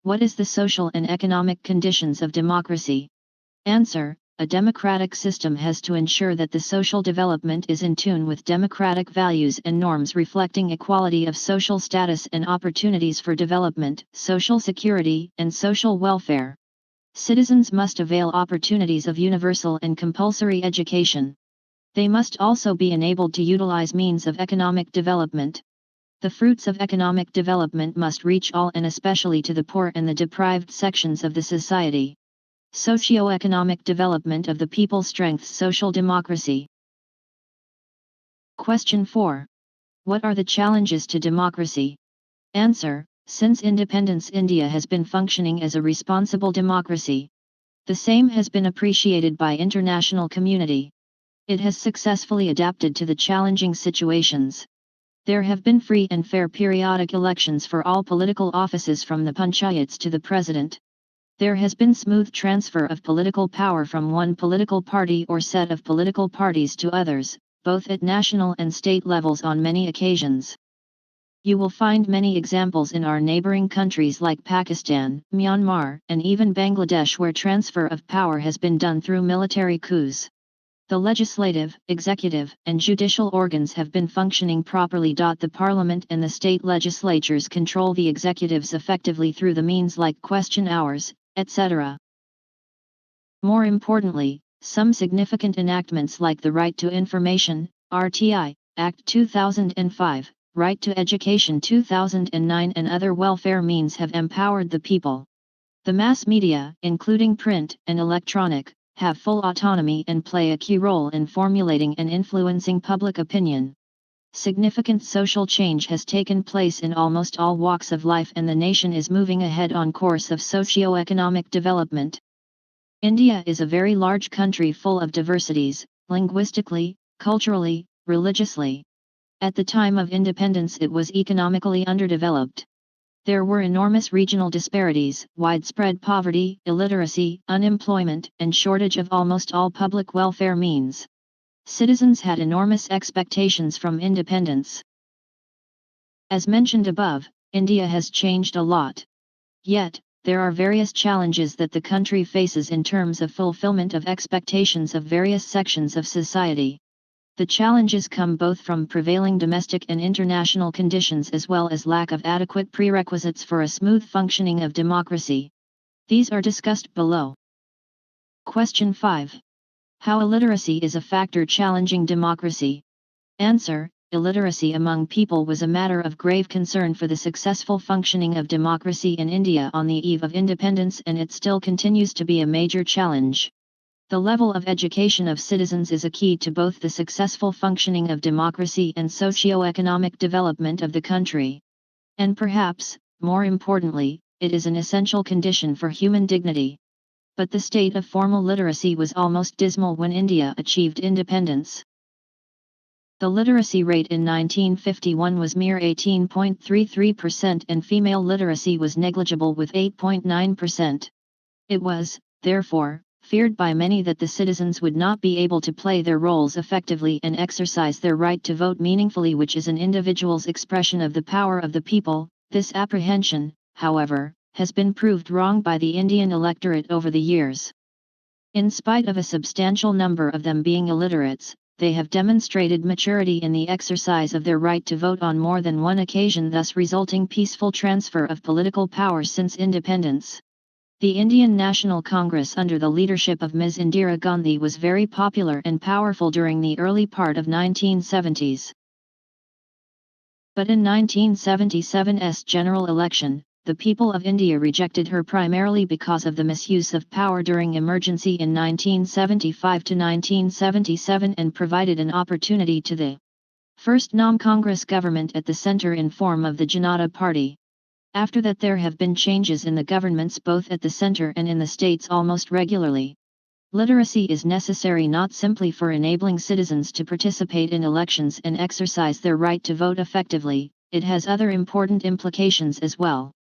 What is the social and economic conditions of democracy? Answer. A democratic system has to ensure that the social development is in tune with democratic values and norms reflecting equality of social status and opportunities for development, social security, and social welfare. Citizens must avail opportunities of universal and compulsory education. They must also be enabled to utilize means of economic development. The fruits of economic development must reach all and especially to the poor and the deprived sections of the society. Socio-economic development of the people strengthens social democracy. Question 4. What are the challenges to democracy? Answer. Since independence, India has been functioning as a responsible democracy. The same has been appreciated by international community. It has successfully adapted to the challenging situations. There have been free and fair periodic elections for all political offices from the panchayats to the president. There has been smooth transfer of political power from one political party or set of political parties to others, both at national and state levels on many occasions. You will find many examples in our neighboring countries like Pakistan, Myanmar, and even Bangladesh where transfer of power has been done through military coups. The legislative, executive, and judicial organs have been functioning properly. The parliament and the state legislatures control the executives effectively through the means like question hours, etc. More importantly, some significant enactments like the Right to Information, RTI, Act 2005, Right to Education 2009 and other welfare means have empowered the people. The mass media, including print and electronic, have full autonomy and play a key role in formulating and influencing public opinion. Significant social change has taken place in almost all walks of life and the nation is moving ahead on course of socio-economic development. India is a very large country full of diversities, linguistically, culturally, religiously. At the time of independence it was economically underdeveloped. There were enormous regional disparities, widespread poverty, illiteracy, unemployment, and shortage of almost all public welfare means. Citizens had enormous expectations from independence. As mentioned above, India has changed a lot. Yet, there are various challenges that the country faces in terms of fulfillment of expectations of various sections of society. The challenges come both from prevailing domestic and international conditions as well as lack of adequate prerequisites for a smooth functioning of democracy. These are discussed below. Question 5. How illiteracy is a factor challenging democracy? Answer: illiteracy among people was a matter of grave concern for the successful functioning of democracy in India on the eve of independence, and it still continues to be a major challenge. The level of education of citizens is a key to both the successful functioning of democracy and socio-economic development of the country. And perhaps, more importantly, it is an essential condition for human dignity. But the state of formal literacy was almost dismal when India achieved independence. The literacy rate in 1951 was mere 18.33% and female literacy was negligible with 8.9%. It was, therefore, feared by many that the citizens would not be able to play their roles effectively and exercise their right to vote meaningfully, which is an individual's expression of the power of the people. This apprehension, however, has been proved wrong by the Indian electorate over the years. In spite of a substantial number of them being illiterates, they have demonstrated maturity in the exercise of their right to vote on more than one occasion, thus resulting peaceful transfer of political power since independence. The Indian National Congress under the leadership of Ms. Indira Gandhi was very popular and powerful during the early part of 1970s. But in 1977's general election, the people of India rejected her primarily because of the misuse of power during emergency in 1975 to 1977 and provided an opportunity to the first non-Congress government at the centre in form of the Janata Party. After that there have been changes in the governments both at the centre and in the states almost regularly. Literacy is necessary not simply for enabling citizens to participate in elections and exercise their right to vote effectively, it has other important implications as well.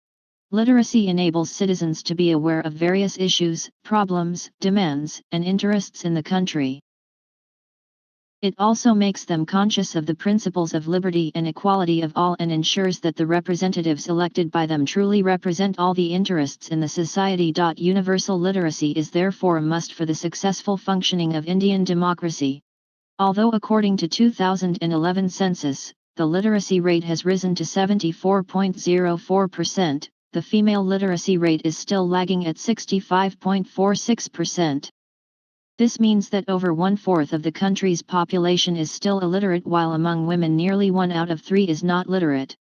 Literacy enables citizens to be aware of various issues, problems, demands, and interests in the country. It also makes them conscious of the principles of liberty and equality of all and ensures that the representatives elected by them truly represent all the interests in the society. Universal literacy is therefore a must for the successful functioning of Indian democracy. Although according to 2011 census, the literacy rate has risen to 74.04%, the female literacy rate is still lagging at 65.46%. This means that over 1/4 of the country's population is still illiterate, while among women nearly 1 out of 3 is not literate.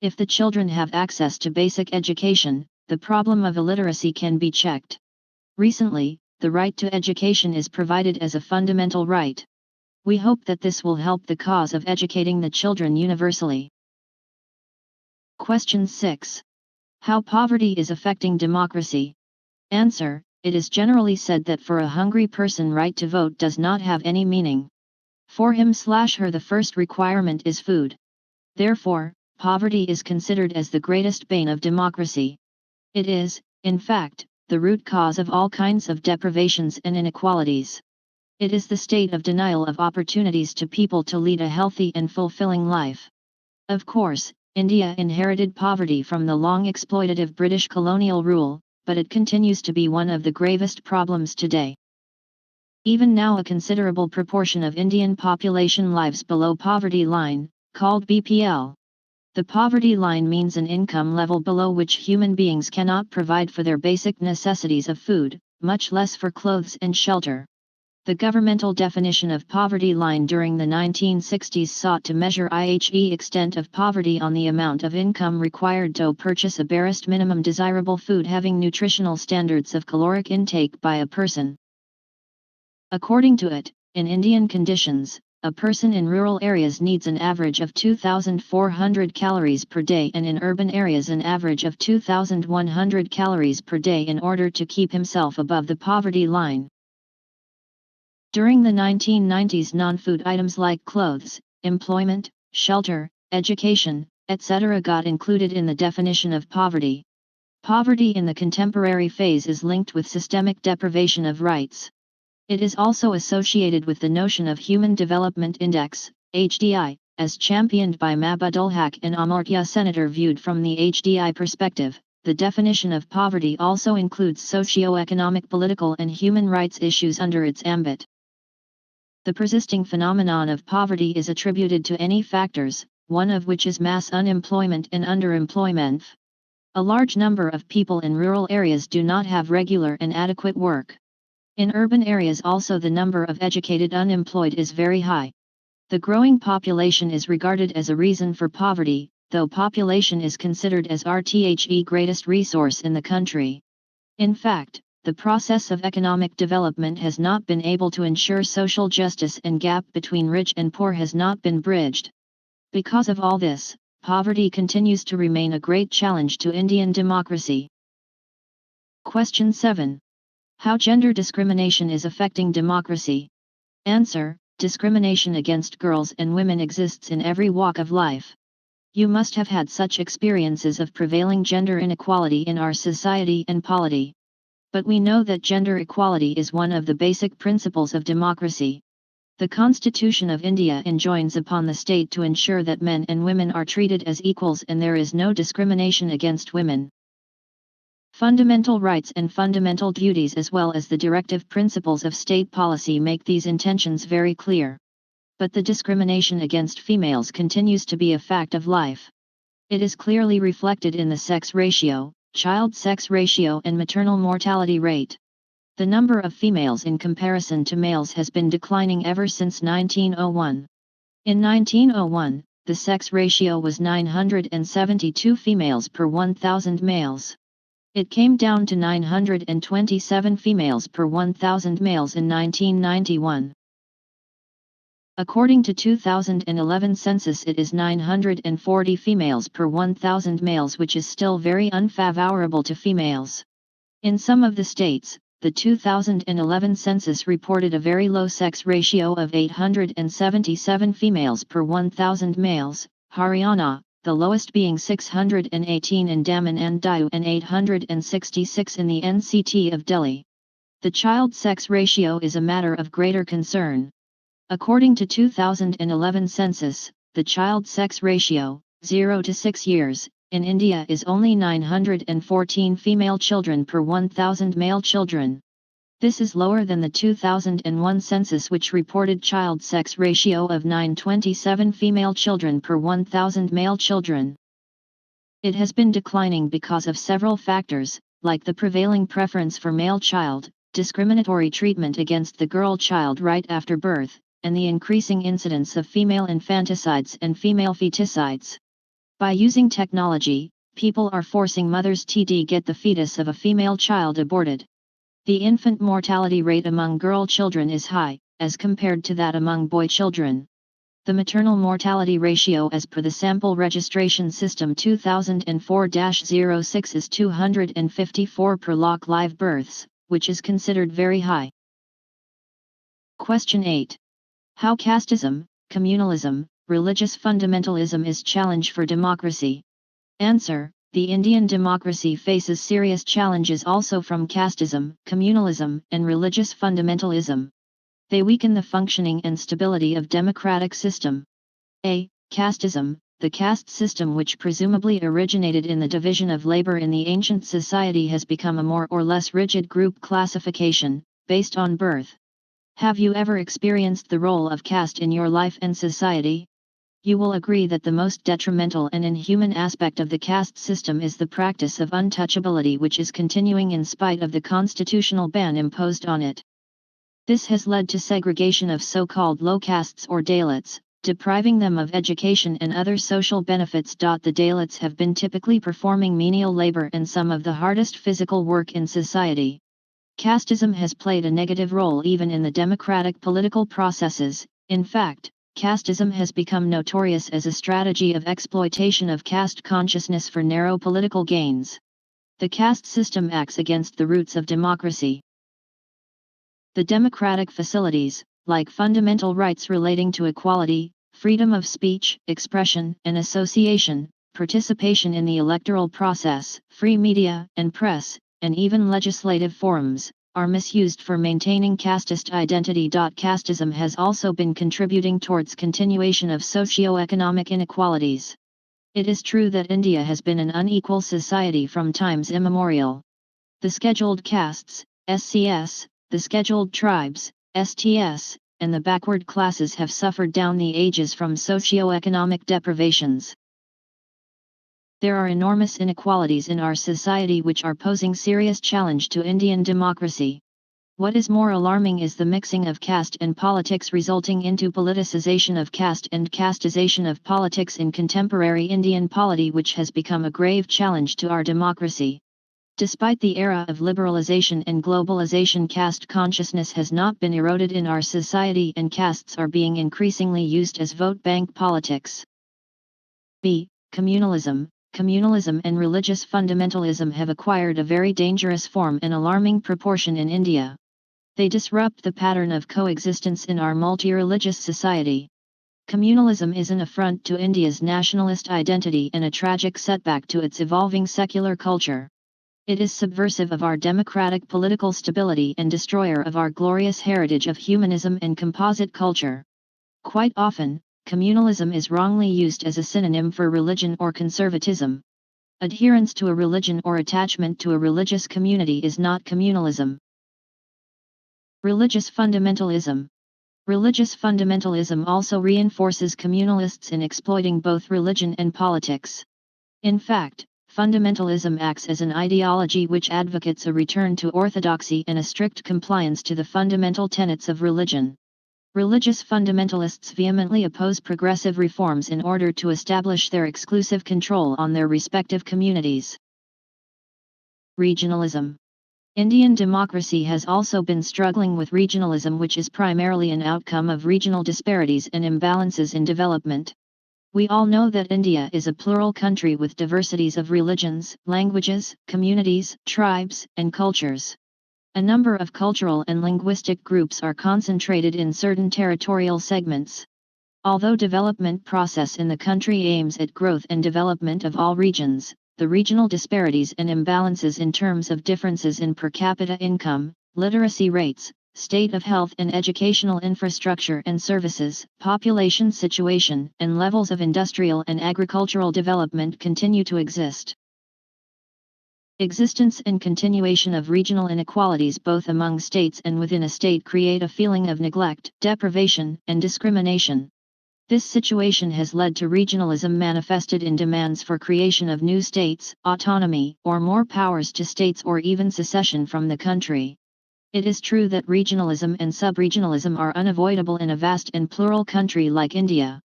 If the children have access to basic education, the problem of illiteracy can be checked. Recently, the right to education is provided as a fundamental right. We hope that this will help the cause of educating the children universally. Question 6. How poverty is affecting democracy? Answer: it is generally said that for a hungry person right to vote does not have any meaning. For him/her the first requirement is food. Therefore, poverty is considered as the greatest bane of democracy. It is, in fact, the root cause of all kinds of deprivations and inequalities. It is the state of denial of opportunities to people to lead a healthy and fulfilling life. Of course, India inherited poverty from the long exploitative British colonial rule, but it continues to be one of the gravest problems today. Even now a considerable proportion of Indian population lives below poverty line, called BPL. The poverty line means an income level below which human beings cannot provide for their basic necessities of food, much less for clothes and shelter. The governmental definition of poverty line during the 1960s sought to measure the extent of poverty on the amount of income required to purchase a barest minimum desirable food having nutritional standards of caloric intake by a person. According to it, in Indian conditions, a person in rural areas needs an average of 2,400 calories per day and in urban areas an average of 2,100 calories per day in order to keep himself above the poverty line. During the 1990s, non-food items like clothes, employment, shelter, education, etc. got included in the definition of poverty. Poverty in the contemporary phase is linked with systemic deprivation of rights. It is also associated with the notion of Human Development Index, HDI, as championed by Mabudul Haq and Amartya Senator. Viewed from the HDI perspective, the definition of poverty also includes socio-economic, political and human rights issues under its ambit. The persisting phenomenon of poverty is attributed to any factors, one of which is mass unemployment and underemployment. A large number of people in rural areas do not have regular and adequate work. In urban areas also the number of educated unemployed is very high. The growing population is regarded as a reason for poverty, though population is considered as RTHE greatest resource in the country. In fact, the process of economic development has not been able to ensure social justice, and gap between rich and poor has not been bridged. Because of all this, poverty continues to remain a great challenge to Indian democracy. Question 7. How gender discrimination is affecting democracy? Answer: discrimination against girls and women exists in every walk of life. You must have had such experiences of prevailing gender inequality in our society and polity. But we know that gender equality is one of the basic principles of democracy. The Constitution of India enjoins upon the state to ensure that men and women are treated as equals and there is no discrimination against women. Fundamental rights and fundamental duties as well as the directive principles of state policy make these intentions very clear. But the discrimination against females continues to be a fact of life. It is clearly reflected in the sex ratio, child sex ratio and maternal mortality rate. The number of females in comparison to males has been declining ever since 1901. In 1901, the sex ratio was 972 females per 1,000 males. It came down to 927 females per 1,000 males in 1991. According to 2011 census, it is 940 females per 1,000 males, which is still very unfavorable to females. In some of the states, the 2011 census reported a very low sex ratio of 877 females per 1,000 males, Haryana, the lowest being 618 in Daman and Diu and 866 in the NCT of Delhi. The child sex ratio is a matter of greater concern. According to 2011 census, the child sex ratio, 0 to 6 years, in India is only 914 female children per 1,000 male children. This is lower than the 2001 census, which reported child sex ratio of 927 female children per 1,000 male children. It has been declining because of several factors, like the prevailing preference for male child, discriminatory treatment against the girl child right after birth, and the increasing incidence of female infanticides and female feticides. By using technology, people are forcing mothers to get the fetus of a female child aborted. The infant mortality rate among girl children is high, as compared to that among boy children. The maternal mortality ratio as per the Sample Registration System 2004-06 is 254 per lakh live births, which is considered very high. Question 8. How casteism, communalism, religious fundamentalism is challenge for democracy? Answer: the Indian democracy faces serious challenges also from casteism, communalism, and religious fundamentalism. They weaken the functioning and stability of democratic system. A. Casteism, the caste system, which presumably originated in the division of labor in the ancient society, has become a more or less rigid group classification, based on birth. Have you ever experienced the role of caste in your life and society? You will agree that the most detrimental and inhuman aspect of the caste system is the practice of untouchability, which is continuing in spite of the constitutional ban imposed on it. This has led to segregation of so-called low castes or Dalits, depriving them of education and other social benefits. The Dalits have been typically performing menial labor and some of the hardest physical work in society. Casteism has played a negative role even in the democratic political processes. In fact, casteism has become notorious as a strategy of exploitation of caste consciousness for narrow political gains. The caste system acts against the roots of democracy. The democratic facilities, like fundamental rights relating to equality, freedom of speech, expression, and association, participation in the electoral process, free media and press, and even legislative forums, are misused for maintaining casteist identity. Casteism has also been contributing towards continuation of socio-economic inequalities. It is true that India has been an unequal society from times immemorial. The scheduled castes, SCS, the scheduled tribes, STS, and the backward classes have suffered down the ages from socio-economic deprivations. There are enormous inequalities in our society which are posing serious challenge to Indian democracy. What is more alarming is the mixing of caste and politics resulting into politicization of caste and casteization of politics in contemporary Indian polity, which has become a grave challenge to our democracy. Despite the era of liberalization and globalization, caste consciousness has not been eroded in our society, and castes are being increasingly used as vote bank politics. B. Communalism. Communalism and religious fundamentalism have acquired a very dangerous form and alarming proportion in India. They disrupt the pattern of coexistence in our multi-religious society. Communalism is an affront to India's nationalist identity and a tragic setback to its evolving secular culture. It is subversive of our democratic political stability and destroyer of our glorious heritage of humanism and composite culture. Quite often, communalism is wrongly used as a synonym for religion or conservatism. Adherence to a religion or attachment to a religious community is not communalism. Religious fundamentalism. Religious fundamentalism also reinforces communalists in exploiting both religion and politics. In fact, fundamentalism acts as an ideology which advocates a return to orthodoxy and a strict compliance to the fundamental tenets of religion. Religious fundamentalists vehemently oppose progressive reforms in order to establish their exclusive control on their respective communities. Regionalism. Indian democracy has also been struggling with regionalism, which is primarily an outcome of regional disparities and imbalances in development. We all know that India is a plural country with diversities of religions, languages, communities, tribes, and cultures. A number of cultural and linguistic groups are concentrated in certain territorial segments. Although development process in the country aims at growth and development of all regions, the regional disparities and imbalances in terms of differences in per capita income, literacy rates, state of health and educational infrastructure and services, population situation, and levels of industrial and agricultural development continue to exist. Existence and continuation of regional inequalities both among states and within a state create a feeling of neglect, deprivation, and discrimination. This situation has led to regionalism manifested in demands for creation of new states, autonomy, or more powers to states, or even secession from the country. It is true that regionalism and sub-regionalism are unavoidable in a vast and plural country like India.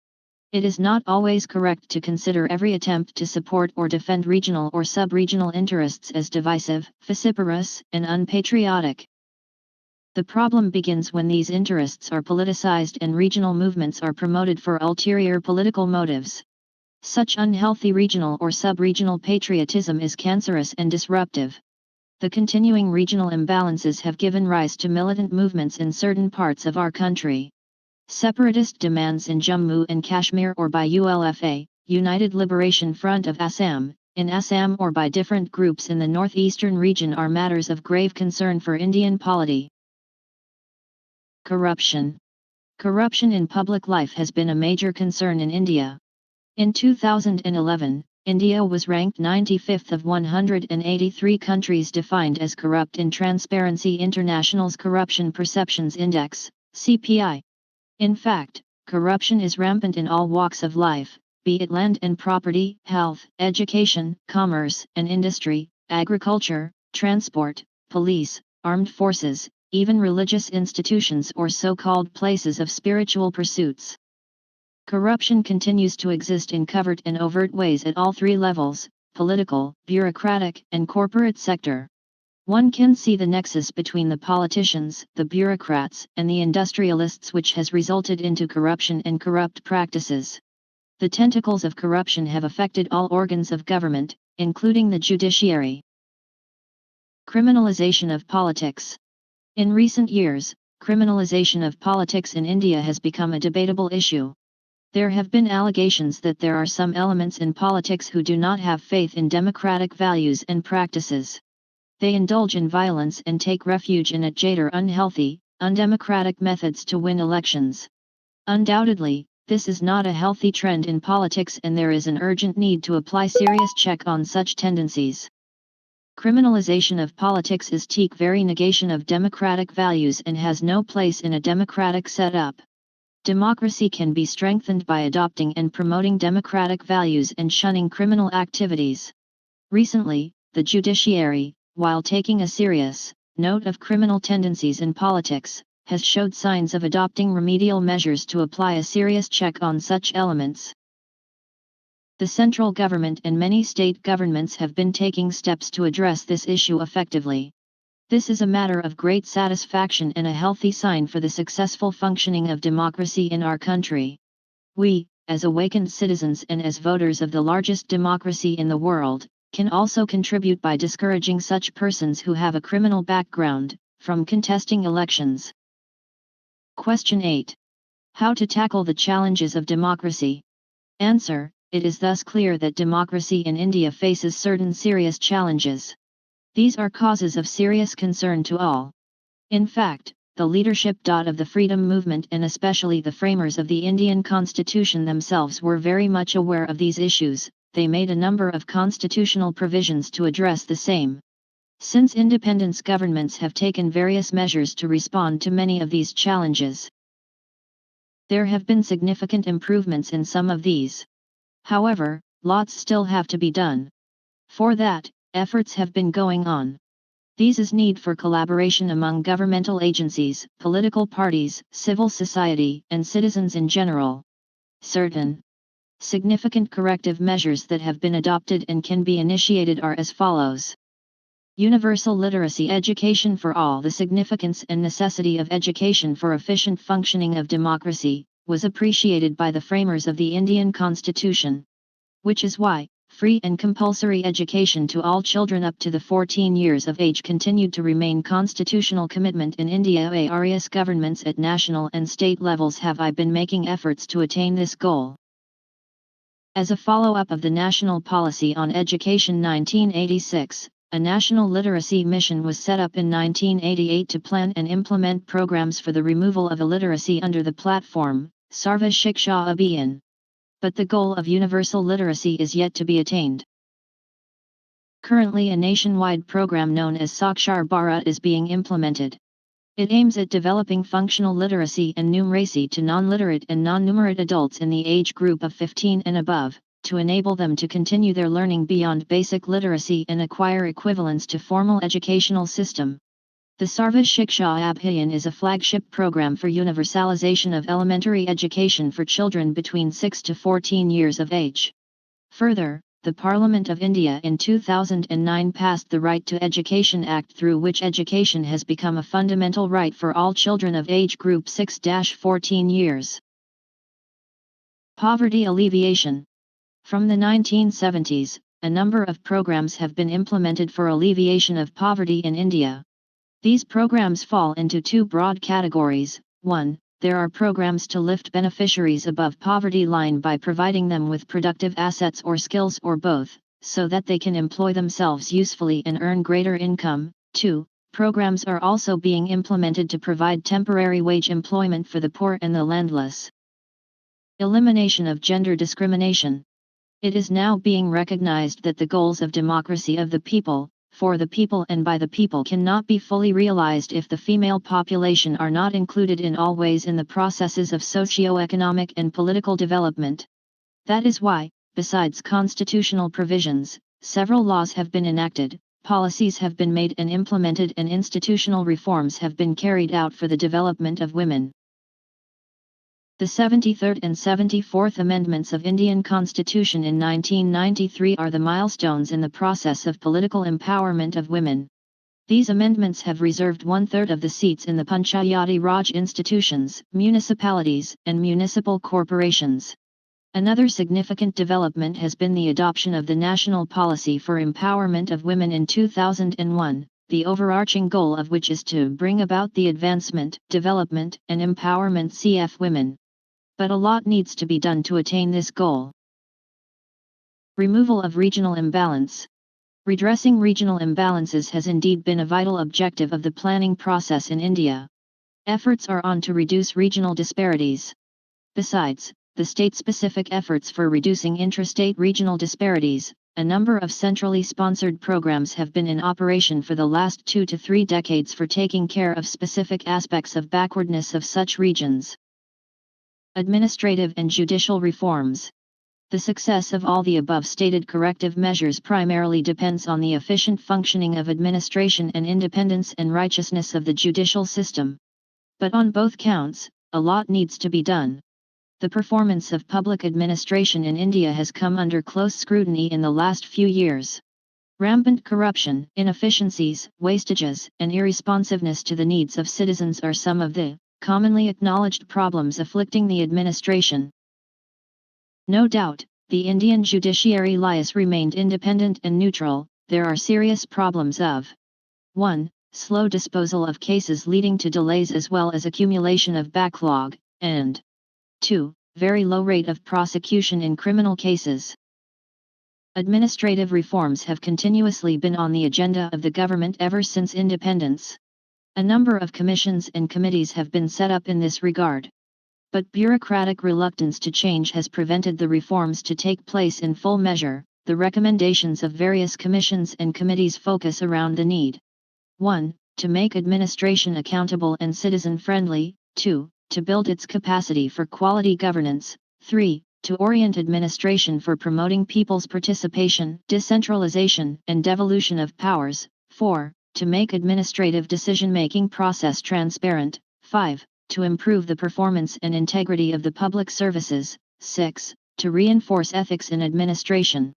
It is not always correct to consider every attempt to support or defend regional or sub-regional interests as divisive, vociferous, and unpatriotic. The problem begins when these interests are politicized and regional movements are promoted for ulterior political motives. Such unhealthy regional or sub-regional patriotism is cancerous and disruptive. The continuing regional imbalances have given rise to militant movements in certain parts of our country. Separatist demands in Jammu and Kashmir or by ULFA, United Liberation Front of Assam, in Assam or by different groups in the northeastern region are matters of grave concern for Indian polity. Corruption. Corruption in public life has been a major concern in India. In 2011, India was ranked 95th of 183 countries defined as corrupt in Transparency International's Corruption Perceptions Index, CPI. In fact, corruption is rampant in all walks of life, be it land and property, health, education, commerce and industry, agriculture, transport, police, armed forces, even religious institutions or so-called places of spiritual pursuits. Corruption continues to exist in covert and overt ways at all three levels, political, bureaucratic, and corporate sector. One can see the nexus between the politicians, the bureaucrats, and the industrialists, which has resulted into corruption and corrupt practices. The tentacles of corruption have affected all organs of government, including the judiciary. Criminalization of politics. In recent years, criminalization of politics in India has become a debatable issue. There have been allegations that there are some elements in politics who do not have faith in democratic values and practices. They indulge in violence and take refuge in jaded, unhealthy, undemocratic methods to win elections. Undoubtedly, this is not a healthy trend in politics, and there is an urgent need to apply serious check on such tendencies. Criminalization of politics is the very negation of democratic values and has no place in a democratic setup. Democracy can be strengthened by adopting and promoting democratic values and shunning criminal activities. Recently, the judiciary, while taking a serious note of criminal tendencies in politics, has showed signs of adopting remedial measures to apply a serious check on such elements. The central government and many state governments have been taking steps to address this issue effectively. This is a matter of great satisfaction and a healthy sign for the successful functioning of democracy in our country. We, as awakened citizens and as voters of the largest democracy in the world, can also contribute by discouraging such persons who have a criminal background from contesting elections. Question 8. How to tackle the challenges of democracy? Answer: it is thus clear that democracy in India faces certain serious challenges. These are causes of serious concern to all. In fact, the leadership of the freedom movement and especially the framers of the Indian Constitution themselves were very much aware of these issues. They made a number of constitutional provisions to address the same. Since independence, governments have taken various measures to respond to many of these challenges. There have been significant improvements in some of these. However, lots still have to be done. For that, efforts have been going on. These is need for collaboration among governmental agencies, political parties, civil society, and citizens in general. Certain significant corrective measures that have been adopted and can be initiated are as follows. Universal literacy education for all. The significance and necessity of education for efficient functioning of democracy was appreciated by the framers of the Indian Constitution. Which is why, free and compulsory education to all children up to the 14 years of age continued to remain constitutional commitment in India. Various governments at national and state levels have been making efforts to attain this goal. As a follow-up of the National Policy on Education 1986, a National Literacy Mission was set up in 1988 to plan and implement programs for the removal of illiteracy under the platform, Sarva Shiksha Abhiyan. But the goal of universal literacy is yet to be attained. Currently, a nationwide program known as Sakshar Bharat is being implemented. It aims at developing functional literacy and numeracy to non-literate and non-numerate adults in the age group of 15 and above, to enable them to continue their learning beyond basic literacy and acquire equivalence to formal educational system. The Sarva Shiksha Abhiyan is a flagship program for universalization of elementary education for children between 6 to 14 years of age. Further, the Parliament of India in 2009 passed the Right to Education Act, through which education has become a fundamental right for all children of age group 6-14 years. Poverty alleviation. From the 1970s, a number of programs have been implemented for alleviation of poverty in India. These programs fall into two broad categories. 1. There are programs to lift beneficiaries above poverty line by providing them with productive assets or skills or both, so that they can employ themselves usefully and earn greater income. 2. Programs are also being implemented to provide temporary wage employment for the poor and the landless. Elimination of gender discrimination. It is now being recognized that the goals of democracy of the people, for the people and by the people cannot be fully realized if the female population are not included in all ways in the processes of socio-economic and political development. That is why, besides constitutional provisions, several laws have been enacted, policies have been made and implemented, and institutional reforms have been carried out for the development of women. The 73rd and 74th Amendments of Indian Constitution in 1993 are the milestones in the process of political empowerment of women. These amendments have reserved 1/3 of the seats in the Panchayati Raj institutions, municipalities, and municipal corporations. Another significant development has been the adoption of the National Policy for Empowerment of Women in 2001, the overarching goal of which is to bring about the advancement, development, and empowerment of women. But a lot needs to be done to attain this goal. Removal of regional imbalance. Redressing regional imbalances has indeed been a vital objective of the planning process in India. Efforts are on to reduce regional disparities. Besides, the state-specific efforts for reducing intrastate regional disparities, a number of centrally sponsored programs have been in operation for the last 2 to 3 decades for taking care of specific aspects of backwardness of such regions. Administrative and judicial reforms. The success of all the above stated corrective measures primarily depends on the efficient functioning of administration and independence and righteousness of the judicial system. But on both counts, a lot needs to be done. The performance of public administration in India has come under close scrutiny in the last few years. Rampant corruption, inefficiencies, wastages, and irresponsiveness to the needs of citizens are some of the commonly acknowledged problems afflicting the administration. No doubt, the Indian judiciary has remained independent and neutral. There are serious problems of 1. Slow disposal of cases leading to delays as well as accumulation of backlog, and 2. Very low rate of prosecution in criminal cases. Administrative reforms have continuously been on the agenda of the government ever since independence. A number of commissions and committees have been set up in this regard. But bureaucratic reluctance to change has prevented the reforms to take place in full measure. The recommendations of various commissions and committees focus around the need 1. To make administration accountable and citizen-friendly, 2. To build its capacity for quality governance, 3. To orient administration for promoting people's participation, decentralization, and devolution of powers, 4. To make administrative decision-making process transparent, 5. To improve the performance and integrity of the public services, 6. To reinforce ethics in administration.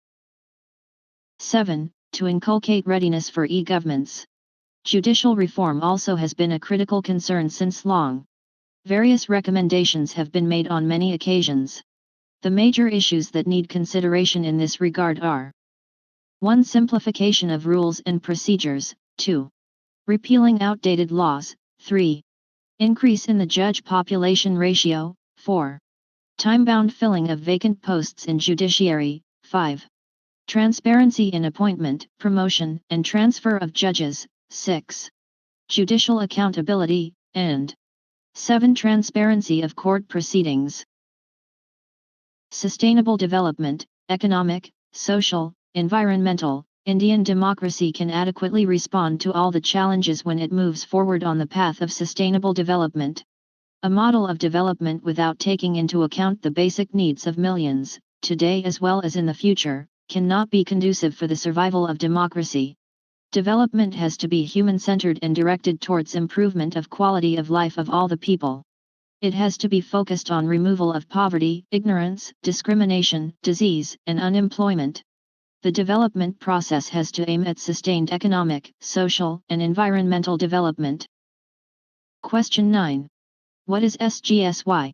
7. To inculcate readiness for e-governments. Judicial reform also has been a critical concern since long. Various recommendations have been made on many occasions. The major issues that need consideration in this regard are 1. Simplification of rules and procedures, 2. Repealing outdated laws, 3. Increase in the judge population ratio, 4. Time-bound filling of vacant posts in judiciary, 5. Transparency in appointment, promotion, and transfer of judges, 6. Judicial accountability, and 7. Transparency of court proceedings. Sustainable development, economic, social, environmental. Indian democracy can adequately respond to all the challenges when it moves forward on the path of sustainable development. A model of development without taking into account the basic needs of millions, today as well as in the future, cannot be conducive for the survival of democracy. Development has to be human-centered and directed towards improvement of quality of life of all the people. It has to be focused on removal of poverty, ignorance, discrimination, disease, and unemployment. The development process has to aim at sustained economic, social, and environmental development. Question 9. What is CHSE?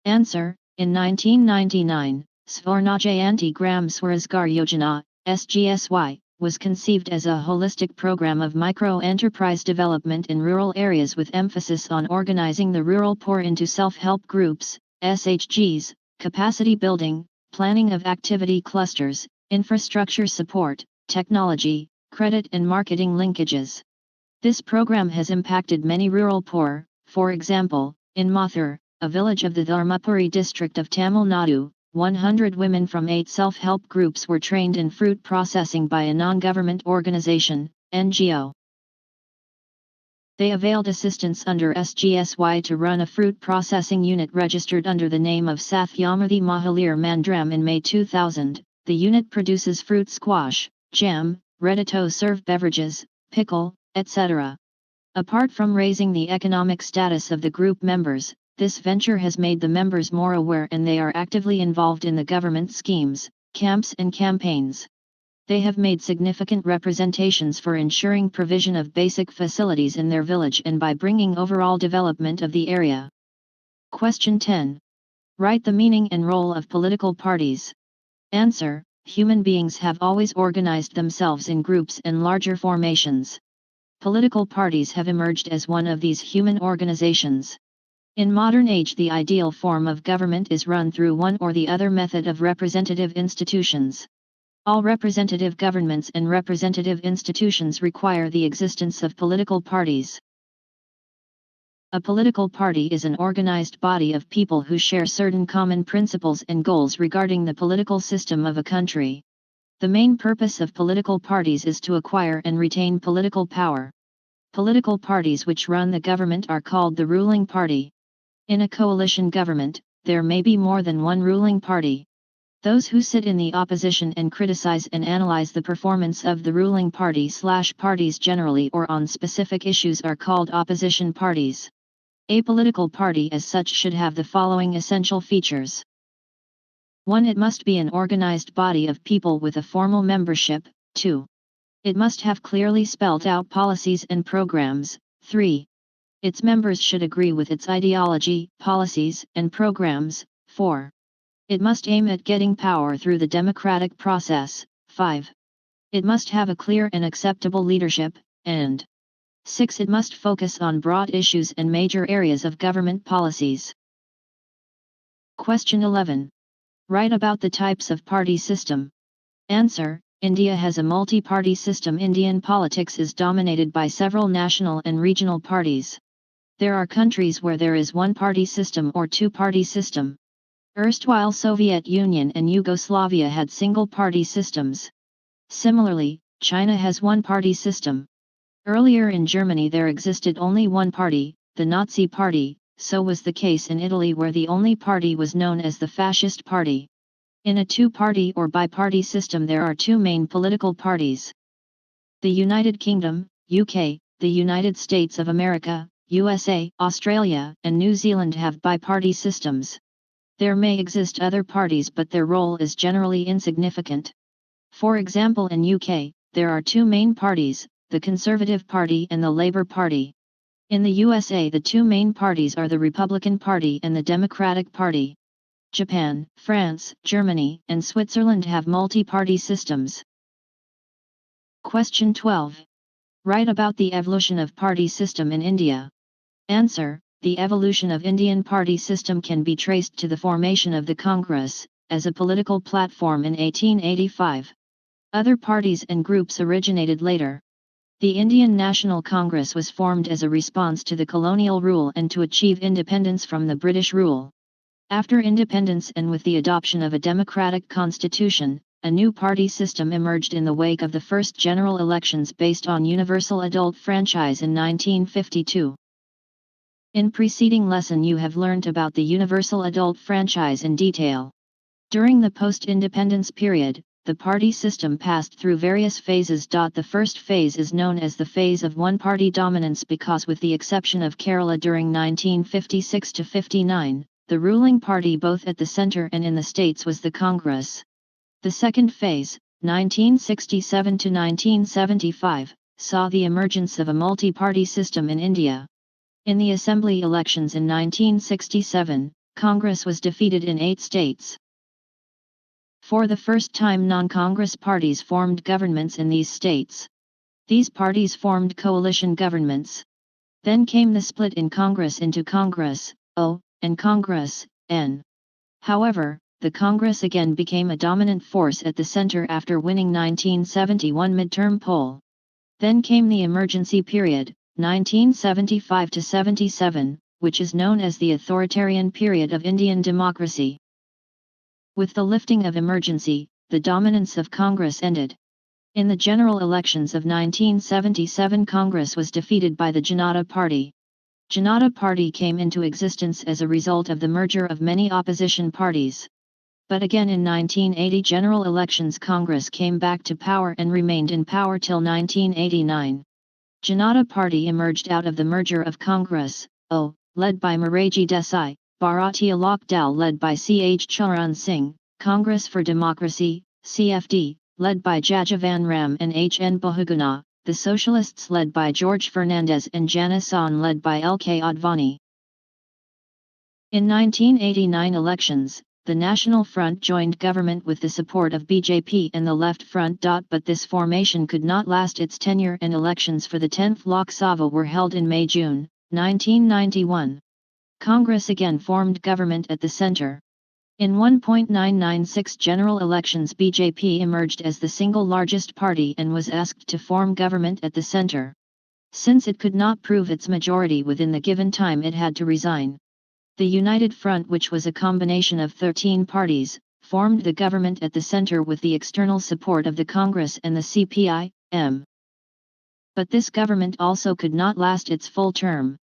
Answer. In 1999, Swarnajayanti Gram Swarazgar Yojana, CHSE, was conceived as a holistic program of micro-enterprise development in rural areas with emphasis on organizing the rural poor into self-help groups, SHGs, capacity building, planning of activity clusters, infrastructure support, technology, credit and marketing linkages. This program has impacted many rural poor. For example, in Mathur, a village of the Dharmapuri district of Tamil Nadu, 100 women from 8 self-help groups were trained in fruit processing by a non-government organization, NGO. They availed assistance under CHSE to run a fruit processing unit registered under the name of Sathyamarthi Mahalir Mandram in May 2000. The unit produces fruit squash, jam, ready-to-serve beverages, pickle, etc. Apart from raising the economic status of the group members, this venture has made the members more aware and they are actively involved in the government schemes, camps and campaigns. They have made significant representations for ensuring provision of basic facilities in their village and by bringing overall development of the area. Question 10. Write the meaning and role of political parties. Answer. Human beings have always organized themselves in groups and larger formations. Political parties have emerged as one of these human organizations. In modern age, the ideal form of government is run through one or the other method of representative institutions. All representative governments and representative institutions require the existence of political parties. A political party is an organized body of people who share certain common principles and goals regarding the political system of a country. The main purpose of political parties is to acquire and retain political power. Political parties which run the government are called the ruling party. In a coalition government, there may be more than one ruling party. Those who sit in the opposition and criticize and analyze the performance of the ruling party/parties generally or on specific issues are called opposition parties. A political party as such should have the following essential features. 1. It must be an organized body of people with a formal membership. 2. It must have clearly spelled out policies and programs. 3. Its members should agree with its ideology, policies, and programs. 4. It must aim at getting power through the democratic process. 5. It must have a clear and acceptable leadership. And 6. It must focus on broad issues and major areas of government policies. Question 11. Write about the types of party system. Answer. India has a multi-party system. Indian politics is dominated by several national and regional parties. There are countries where there is one-party system or two-party system. Erstwhile Soviet Union and Yugoslavia had single-party systems. Similarly, China has one-party system. Earlier in Germany there existed only one party, the Nazi Party, so was the case in Italy where the only party was known as the Fascist Party. In a two-party or bi-party system there are two main political parties. The United Kingdom, UK, the United States of America, USA, Australia, and New Zealand have bi-party systems. There may exist other parties but their role is generally insignificant. For example, in UK, there are two main parties, the Conservative Party and the Labour Party. In the USA the two main parties are the Republican Party and the Democratic Party. Japan, France, Germany, and Switzerland have multi-party systems. Question 12. Write about the evolution of party system in India. Answer. The evolution of Indian party system can be traced to the formation of the Congress, as a political platform in 1885. Other parties and groups originated later. The Indian National Congress was formed as a response to the colonial rule and to achieve independence from the British rule. After independence and with the adoption of a democratic constitution, a new party system emerged in the wake of the first general elections based on universal adult franchise in 1952. In preceding lesson you have learned about the universal adult franchise in detail. During the post-independence period, the party system passed through various phases. The first phase is known as the phase of one-party dominance because with the exception of Kerala during 1956 to 59, the ruling party both at the centre and in the states was the Congress. The second phase, 1967 to 1975, saw the emergence of a multi-party system in India. In the assembly elections in 1967, Congress was defeated in 8 states. For the first time non-Congress parties formed governments in these states. These parties formed coalition governments. Then came the split in Congress into Congress, O, and Congress, N. However, the Congress again became a dominant force at the center after winning 1971 midterm poll. Then came the emergency period, 1975 to 77, which is known as the authoritarian period of Indian democracy. With the lifting of emergency, the dominance of Congress ended. In the general elections of 1977 Congress was defeated by the Janata Party. Janata Party came into existence as a result of the merger of many opposition parties. But again in 1980 general elections Congress came back to power and remained in power till 1989. Janata Party emerged out of the merger of Congress, O, led by Morarji Desai, Bharatiya Lok Dal led by Ch. Charan Singh, Congress for Democracy, CFD, led by Jajavan Ram and H. N. Bahuguna, the Socialists led by George Fernandez and Jana San led by L. K. Advani. In 1989 elections, the National Front joined government with the support of BJP and the Left Front. But this formation could not last its tenure and elections for the 10th Lok Sabha were held in May-June, 1991. Congress again formed government at the center. In 1.996 general elections, BJP emerged as the single largest party and was asked to form government at the center. Since it could not prove its majority within the given time, it had to resign. The United Front, which was a combination of 13 parties, formed the government at the center with the external support of the Congress and the CPI-M. But this government also could not last its full term.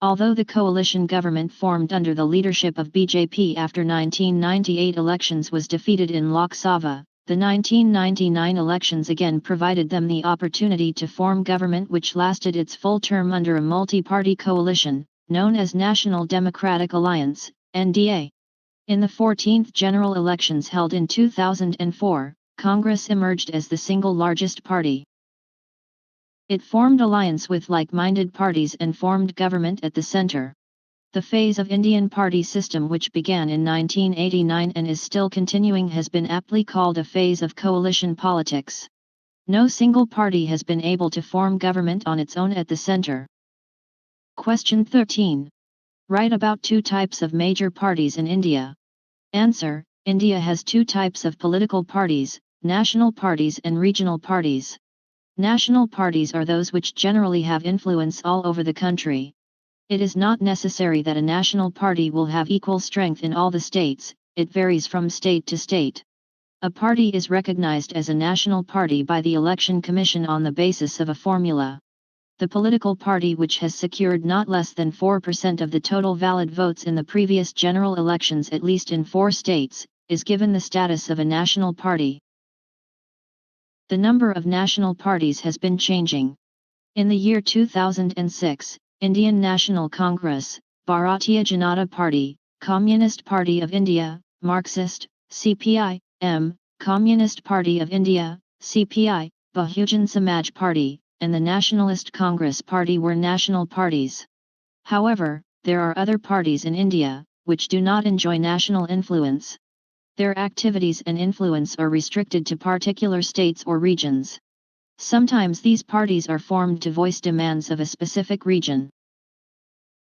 Although the coalition government formed under the leadership of BJP after 1998 elections was defeated in Lok Sabha, the 1999 elections again provided them the opportunity to form government, which lasted its full term under a multi-party coalition, known as National Democratic Alliance, NDA. In the 14th general elections held in 2004, Congress emerged as the single largest party. It formed alliance with like-minded parties and formed government at the center. The phase of Indian party system, which began in 1989 and is still continuing, has been aptly called a phase of coalition politics. No single party has been able to form government on its own at the center. Question 13. Write about two types of major parties in India. Answer: India has two types of political parties, national parties and regional parties. National parties are those which generally have influence all over the country. It is not necessary that a national party will have equal strength in all the states, it varies from state to state. A party is recognized as a national party by the Election Commission on the basis of a formula. The political party which has secured not less than 4% of the total valid votes in the previous general elections, at least in 4 states, is given the status of a national party. The number of national parties has been changing. In the year 2006, Indian National Congress, Bharatiya Janata Party, Communist Party of India, Marxist, CPI-M, Communist Party of India, CPI, Bahujan Samaj Party, and the Nationalist Congress Party were national parties. However, there are other parties in India, which do not enjoy national influence. Their activities and influence are restricted to particular states or regions. Sometimes these parties are formed to voice demands of a specific region.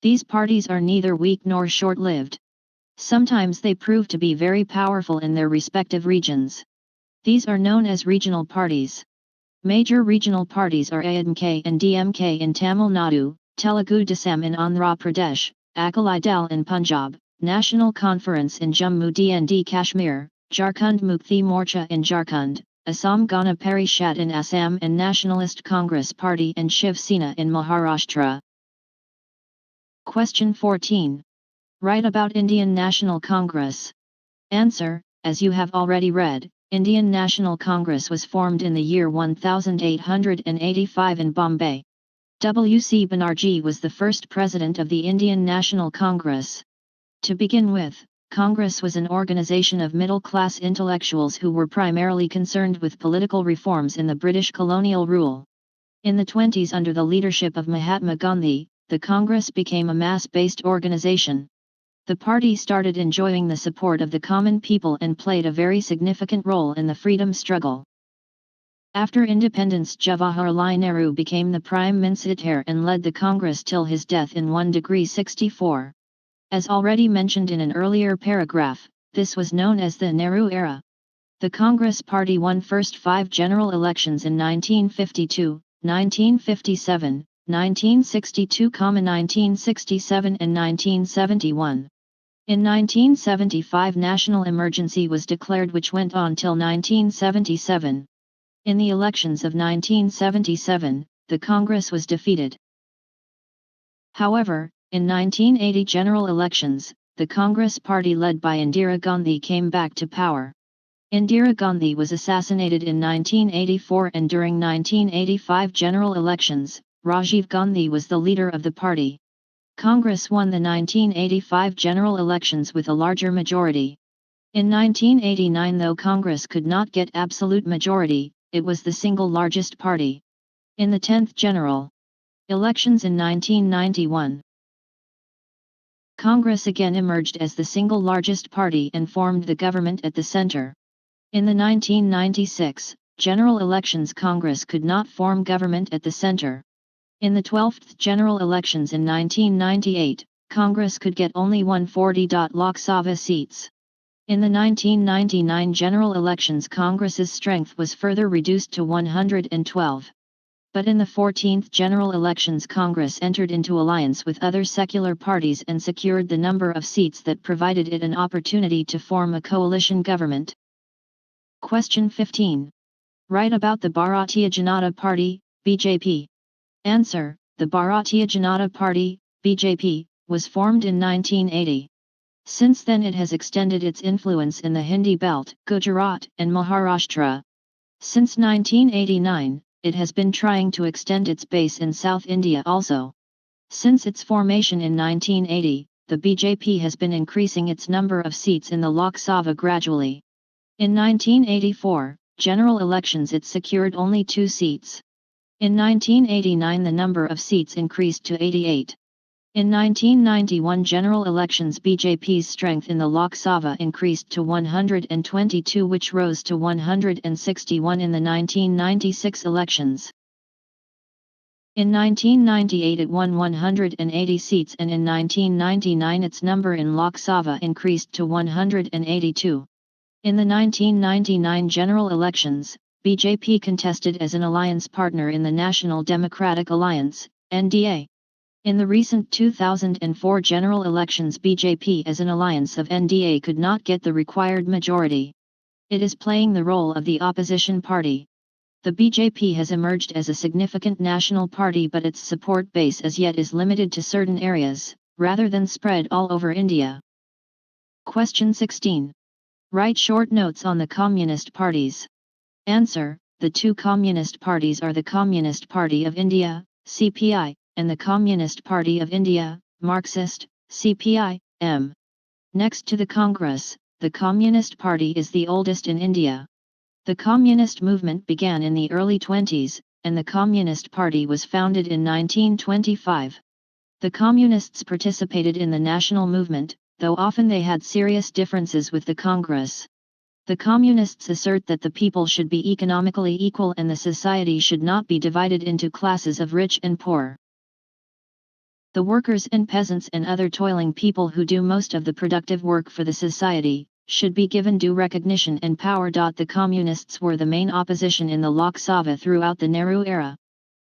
These parties are neither weak nor short-lived. Sometimes they prove to be very powerful in their respective regions. These are known as regional parties. Major regional parties are AMK and DMK in Tamil Nadu, Telugu Desam in Andhra Pradesh, Akali Dal in Punjab, National Conference in Jammu and Kashmir, Jharkhand Mukti Morcha in Jharkhand, Assam Gana Parishad in Assam, and Nationalist Congress Party and Shiv Sena in Maharashtra. Question 14. Write about Indian National Congress. Answer: as you have already read, Indian National Congress was formed in the year 1885 in Bombay. W.C. Banerjee was the first president of the Indian National Congress. To begin with, Congress was an organization of middle-class intellectuals who were primarily concerned with political reforms in the British colonial rule. In the 20s, under the leadership of Mahatma Gandhi, the Congress became a mass-based organization. The party started enjoying the support of the common people and played a very significant role in the freedom struggle. After independence, Jawaharlal Nehru became the Prime Minister and led the Congress till his death in 1°64. As already mentioned in an earlier paragraph, this was known as the Nehru era. The Congress Party won first 5 general elections in 1952, 1957, 1962, 1967 and 1971. In 1975 national emergency was declared, which went on till 1977. In the elections of 1977, the Congress was defeated. However, in 1980 general elections, the Congress Party led by Indira Gandhi came back to power. Indira Gandhi was assassinated in 1984, and during 1985 general elections, Rajiv Gandhi was the leader of the party. Congress won the 1985 general elections with a larger majority. In 1989, though Congress could not get absolute majority, it was the single largest party. In the 10th general elections in 1991, Congress again emerged as the single largest party and formed the government at the center. In the 1996 general elections, Congress could not form government at the center. In the 12th general elections in 1998, Congress could get only 140 Lok Sabha seats. In the 1999 general elections, Congress's strength was further reduced to 112. But in the 14th general elections, Congress entered into alliance with other secular parties and secured the number of seats that provided it an opportunity to form a coalition government. Question 15. Write about the Bharatiya Janata Party, BJP. Answer: the Bharatiya Janata Party, BJP, was formed in 1980. Since then it has extended its influence in the Hindi belt, Gujarat, and Maharashtra. Since 1989, it has been trying to extend its base in South India also. Since its formation in 1980, the BJP has been increasing its number of seats in the Lok Sabha gradually. In 1984 general elections it secured only 2 seats. In 1989 the number of seats increased to 88. In 1991 general elections BJP's strength in the Lok Sabha increased to 122, which rose to 161 in the 1996 elections. In 1998 it won 180 seats, and in 1999 its number in Lok Sabha increased to 182. In the 1999 general elections, BJP contested as an alliance partner in the National Democratic Alliance, NDA. In the recent 2004 general elections, BJP as an alliance of NDA could not get the required majority. It is playing the role of the opposition party. The BJP has emerged as a significant national party, but its support base as yet is limited to certain areas, rather than spread all over India. Question 16. Write short notes on the communist parties. Answer: the 2 communist parties are the Communist Party of India, CPI, and the Communist Party of India, Marxist, CPI-M. Next to the Congress, the Communist Party is the oldest in India. The communist movement began in the early 20s, and the Communist Party was founded in 1925. The Communists participated in the national movement, though often they had serious differences with the Congress. The Communists assert that the people should be economically equal and the society should not be divided into classes of rich and poor. The workers and peasants and other toiling people who do most of the productive work for the society should be given due recognition and power. The Communists were the main opposition in the Lok Sabha throughout the Nehru era.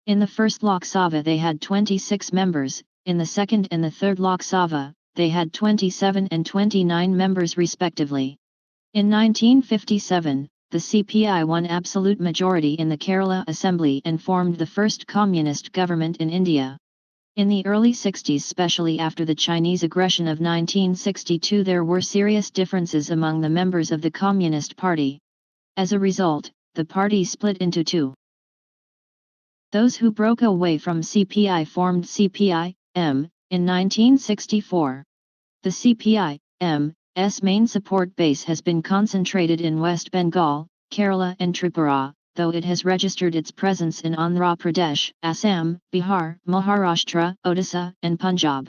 In the first Lok Sabha they had 26 members, in the second and the third Lok Sabha, they had 27 and 29 members respectively. In 1957, the CPI won absolute majority in the Kerala Assembly and formed the first communist government in India. In the early 60s, especially after the Chinese aggression of 1962, there were serious differences among the members of the Communist Party. As a result, the party split into 2. Those who broke away from CPI formed CPI-M in 1964. The CPI-M's main support base has been concentrated in West Bengal, Kerala and Tripura, though it has registered its presence in Andhra Pradesh, Assam, Bihar, Maharashtra, Odisha, and Punjab.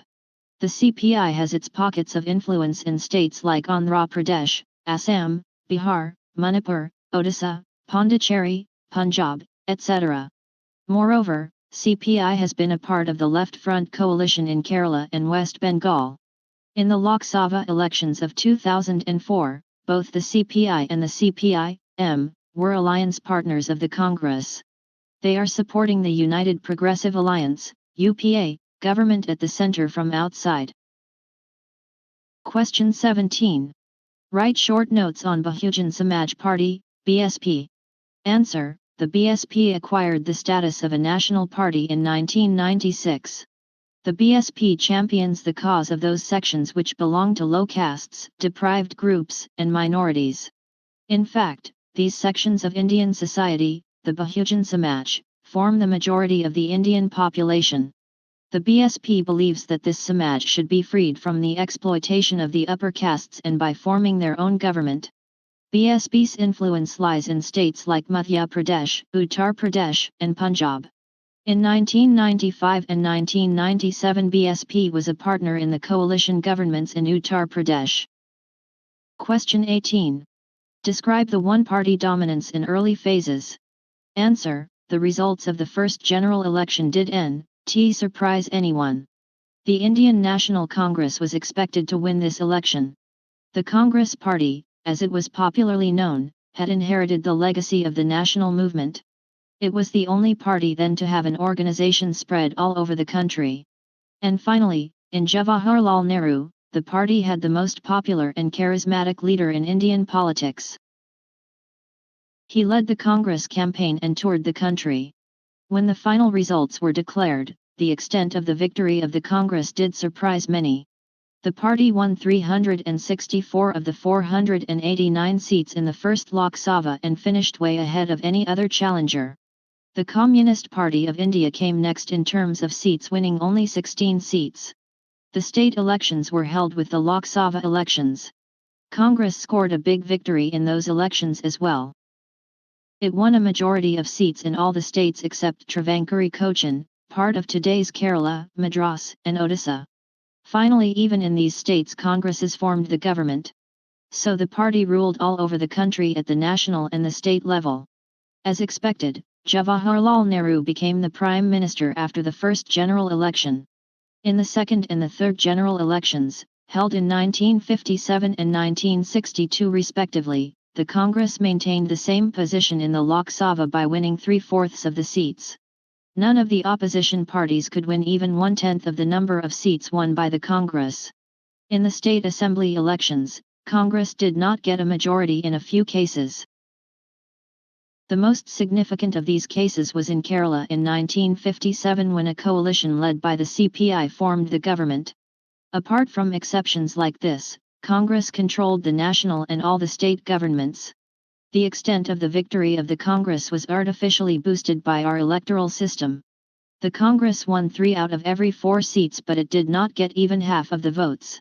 The CPI has its pockets of influence in states like Andhra Pradesh, Assam, Bihar, Manipur, Odisha, Pondicherry, Punjab, etc. Moreover, CPI has been a part of the Left Front coalition in Kerala and West Bengal. In the Lok Sabha elections of 2004, both the CPI and the CPI-M were alliance partners of the Congress. They are supporting the United Progressive Alliance, UPA, government at the center from outside. Question 17. Write short notes on Bahujan Samaj Party, BSP. Answer: the BSP acquired the status of a national party in 1996. The BSP champions the cause of those sections which belong to low castes, deprived groups, and minorities. In fact, these sections of Indian society, the Bahujan Samaj, form the majority of the Indian population. The BSP believes that this Samaj should be freed from the exploitation of the upper castes and by forming their own government. BSP's influence lies in states like Madhya Pradesh, Uttar Pradesh, and Punjab. In 1995 and 1997 BSP was a partner in the coalition governments in Uttar Pradesh. Question 18. Describe the one-party dominance in early phases. Answer: the results of the first general election did not surprise anyone. The Indian National Congress was expected to win this election. The Congress Party, as it was popularly known, had inherited the legacy of the national movement. It was the only party then to have an organization spread all over the country. And finally, in Jawaharlal Nehru, the party had the most popular and charismatic leader in Indian politics. He led the Congress campaign and toured the country. When the final results were declared, the extent of the victory of the Congress did surprise many. The party won 364 of the 489 seats in the first Lok Sabha and finished way ahead of any other challenger. The Communist Party of India came next in terms of seats, winning only 16 seats. The state elections were held with the Lok Sabha elections. Congress scored a big victory in those elections as well. It won a majority of seats in all the states except Travancore Cochin, part of today's Kerala, Madras, and Odisha. Finally, even in these states Congresses formed the government. So the party ruled all over the country at the national and the state level. As expected, Jawaharlal Nehru became the Prime Minister after the first general election. In the second and the third general elections, held in 1957 and 1962 respectively, the Congress maintained the same position in the Lok Sabha by winning 3/4 of the seats. None of the opposition parties could win even 1/10 of the number of seats won by the Congress. In the state assembly elections, Congress did not get a majority in a few cases. The most significant of these cases was in Kerala in 1957 when a coalition led by the CPI formed the government. Apart from exceptions like this, Congress controlled the national and all the state governments. The extent of the victory of the Congress was artificially boosted by our electoral system. The Congress won 3 out of every 4 seats, but it did not get even half of the votes.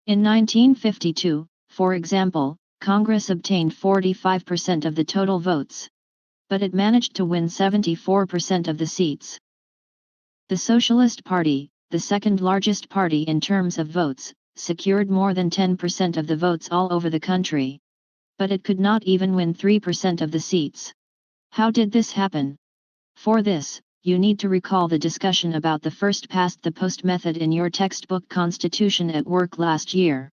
In 1952, for example, Congress obtained 45% of the total votes. But it managed to win 74% of the seats. The Socialist Party, the second largest party in terms of votes, secured more than 10% of the votes all over the country. But it could not even win 3% of the seats. How did this happen? For this, you need to recall the discussion about the first past the post method in your textbook Constitution at Work last year.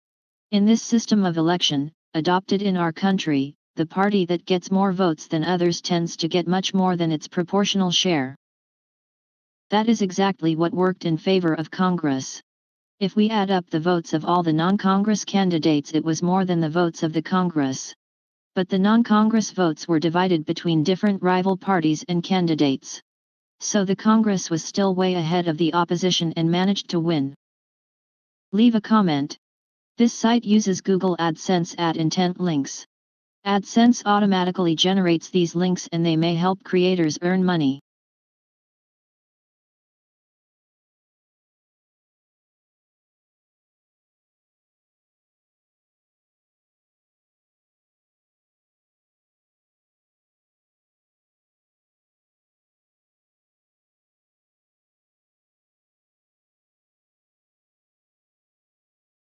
In this system of election, adopted in our country, the party that gets more votes than others tends to get much more than its proportional share. That is exactly what worked in favor of Congress. If we add up the votes of all the non-Congress candidates, it was more than the votes of the Congress. But the non-Congress votes were divided between different rival parties and candidates. So the Congress was still way ahead of the opposition and managed to win. Leave a comment. This site uses Google AdSense ad intent links. AdSense automatically generates these links and they may help creators earn money.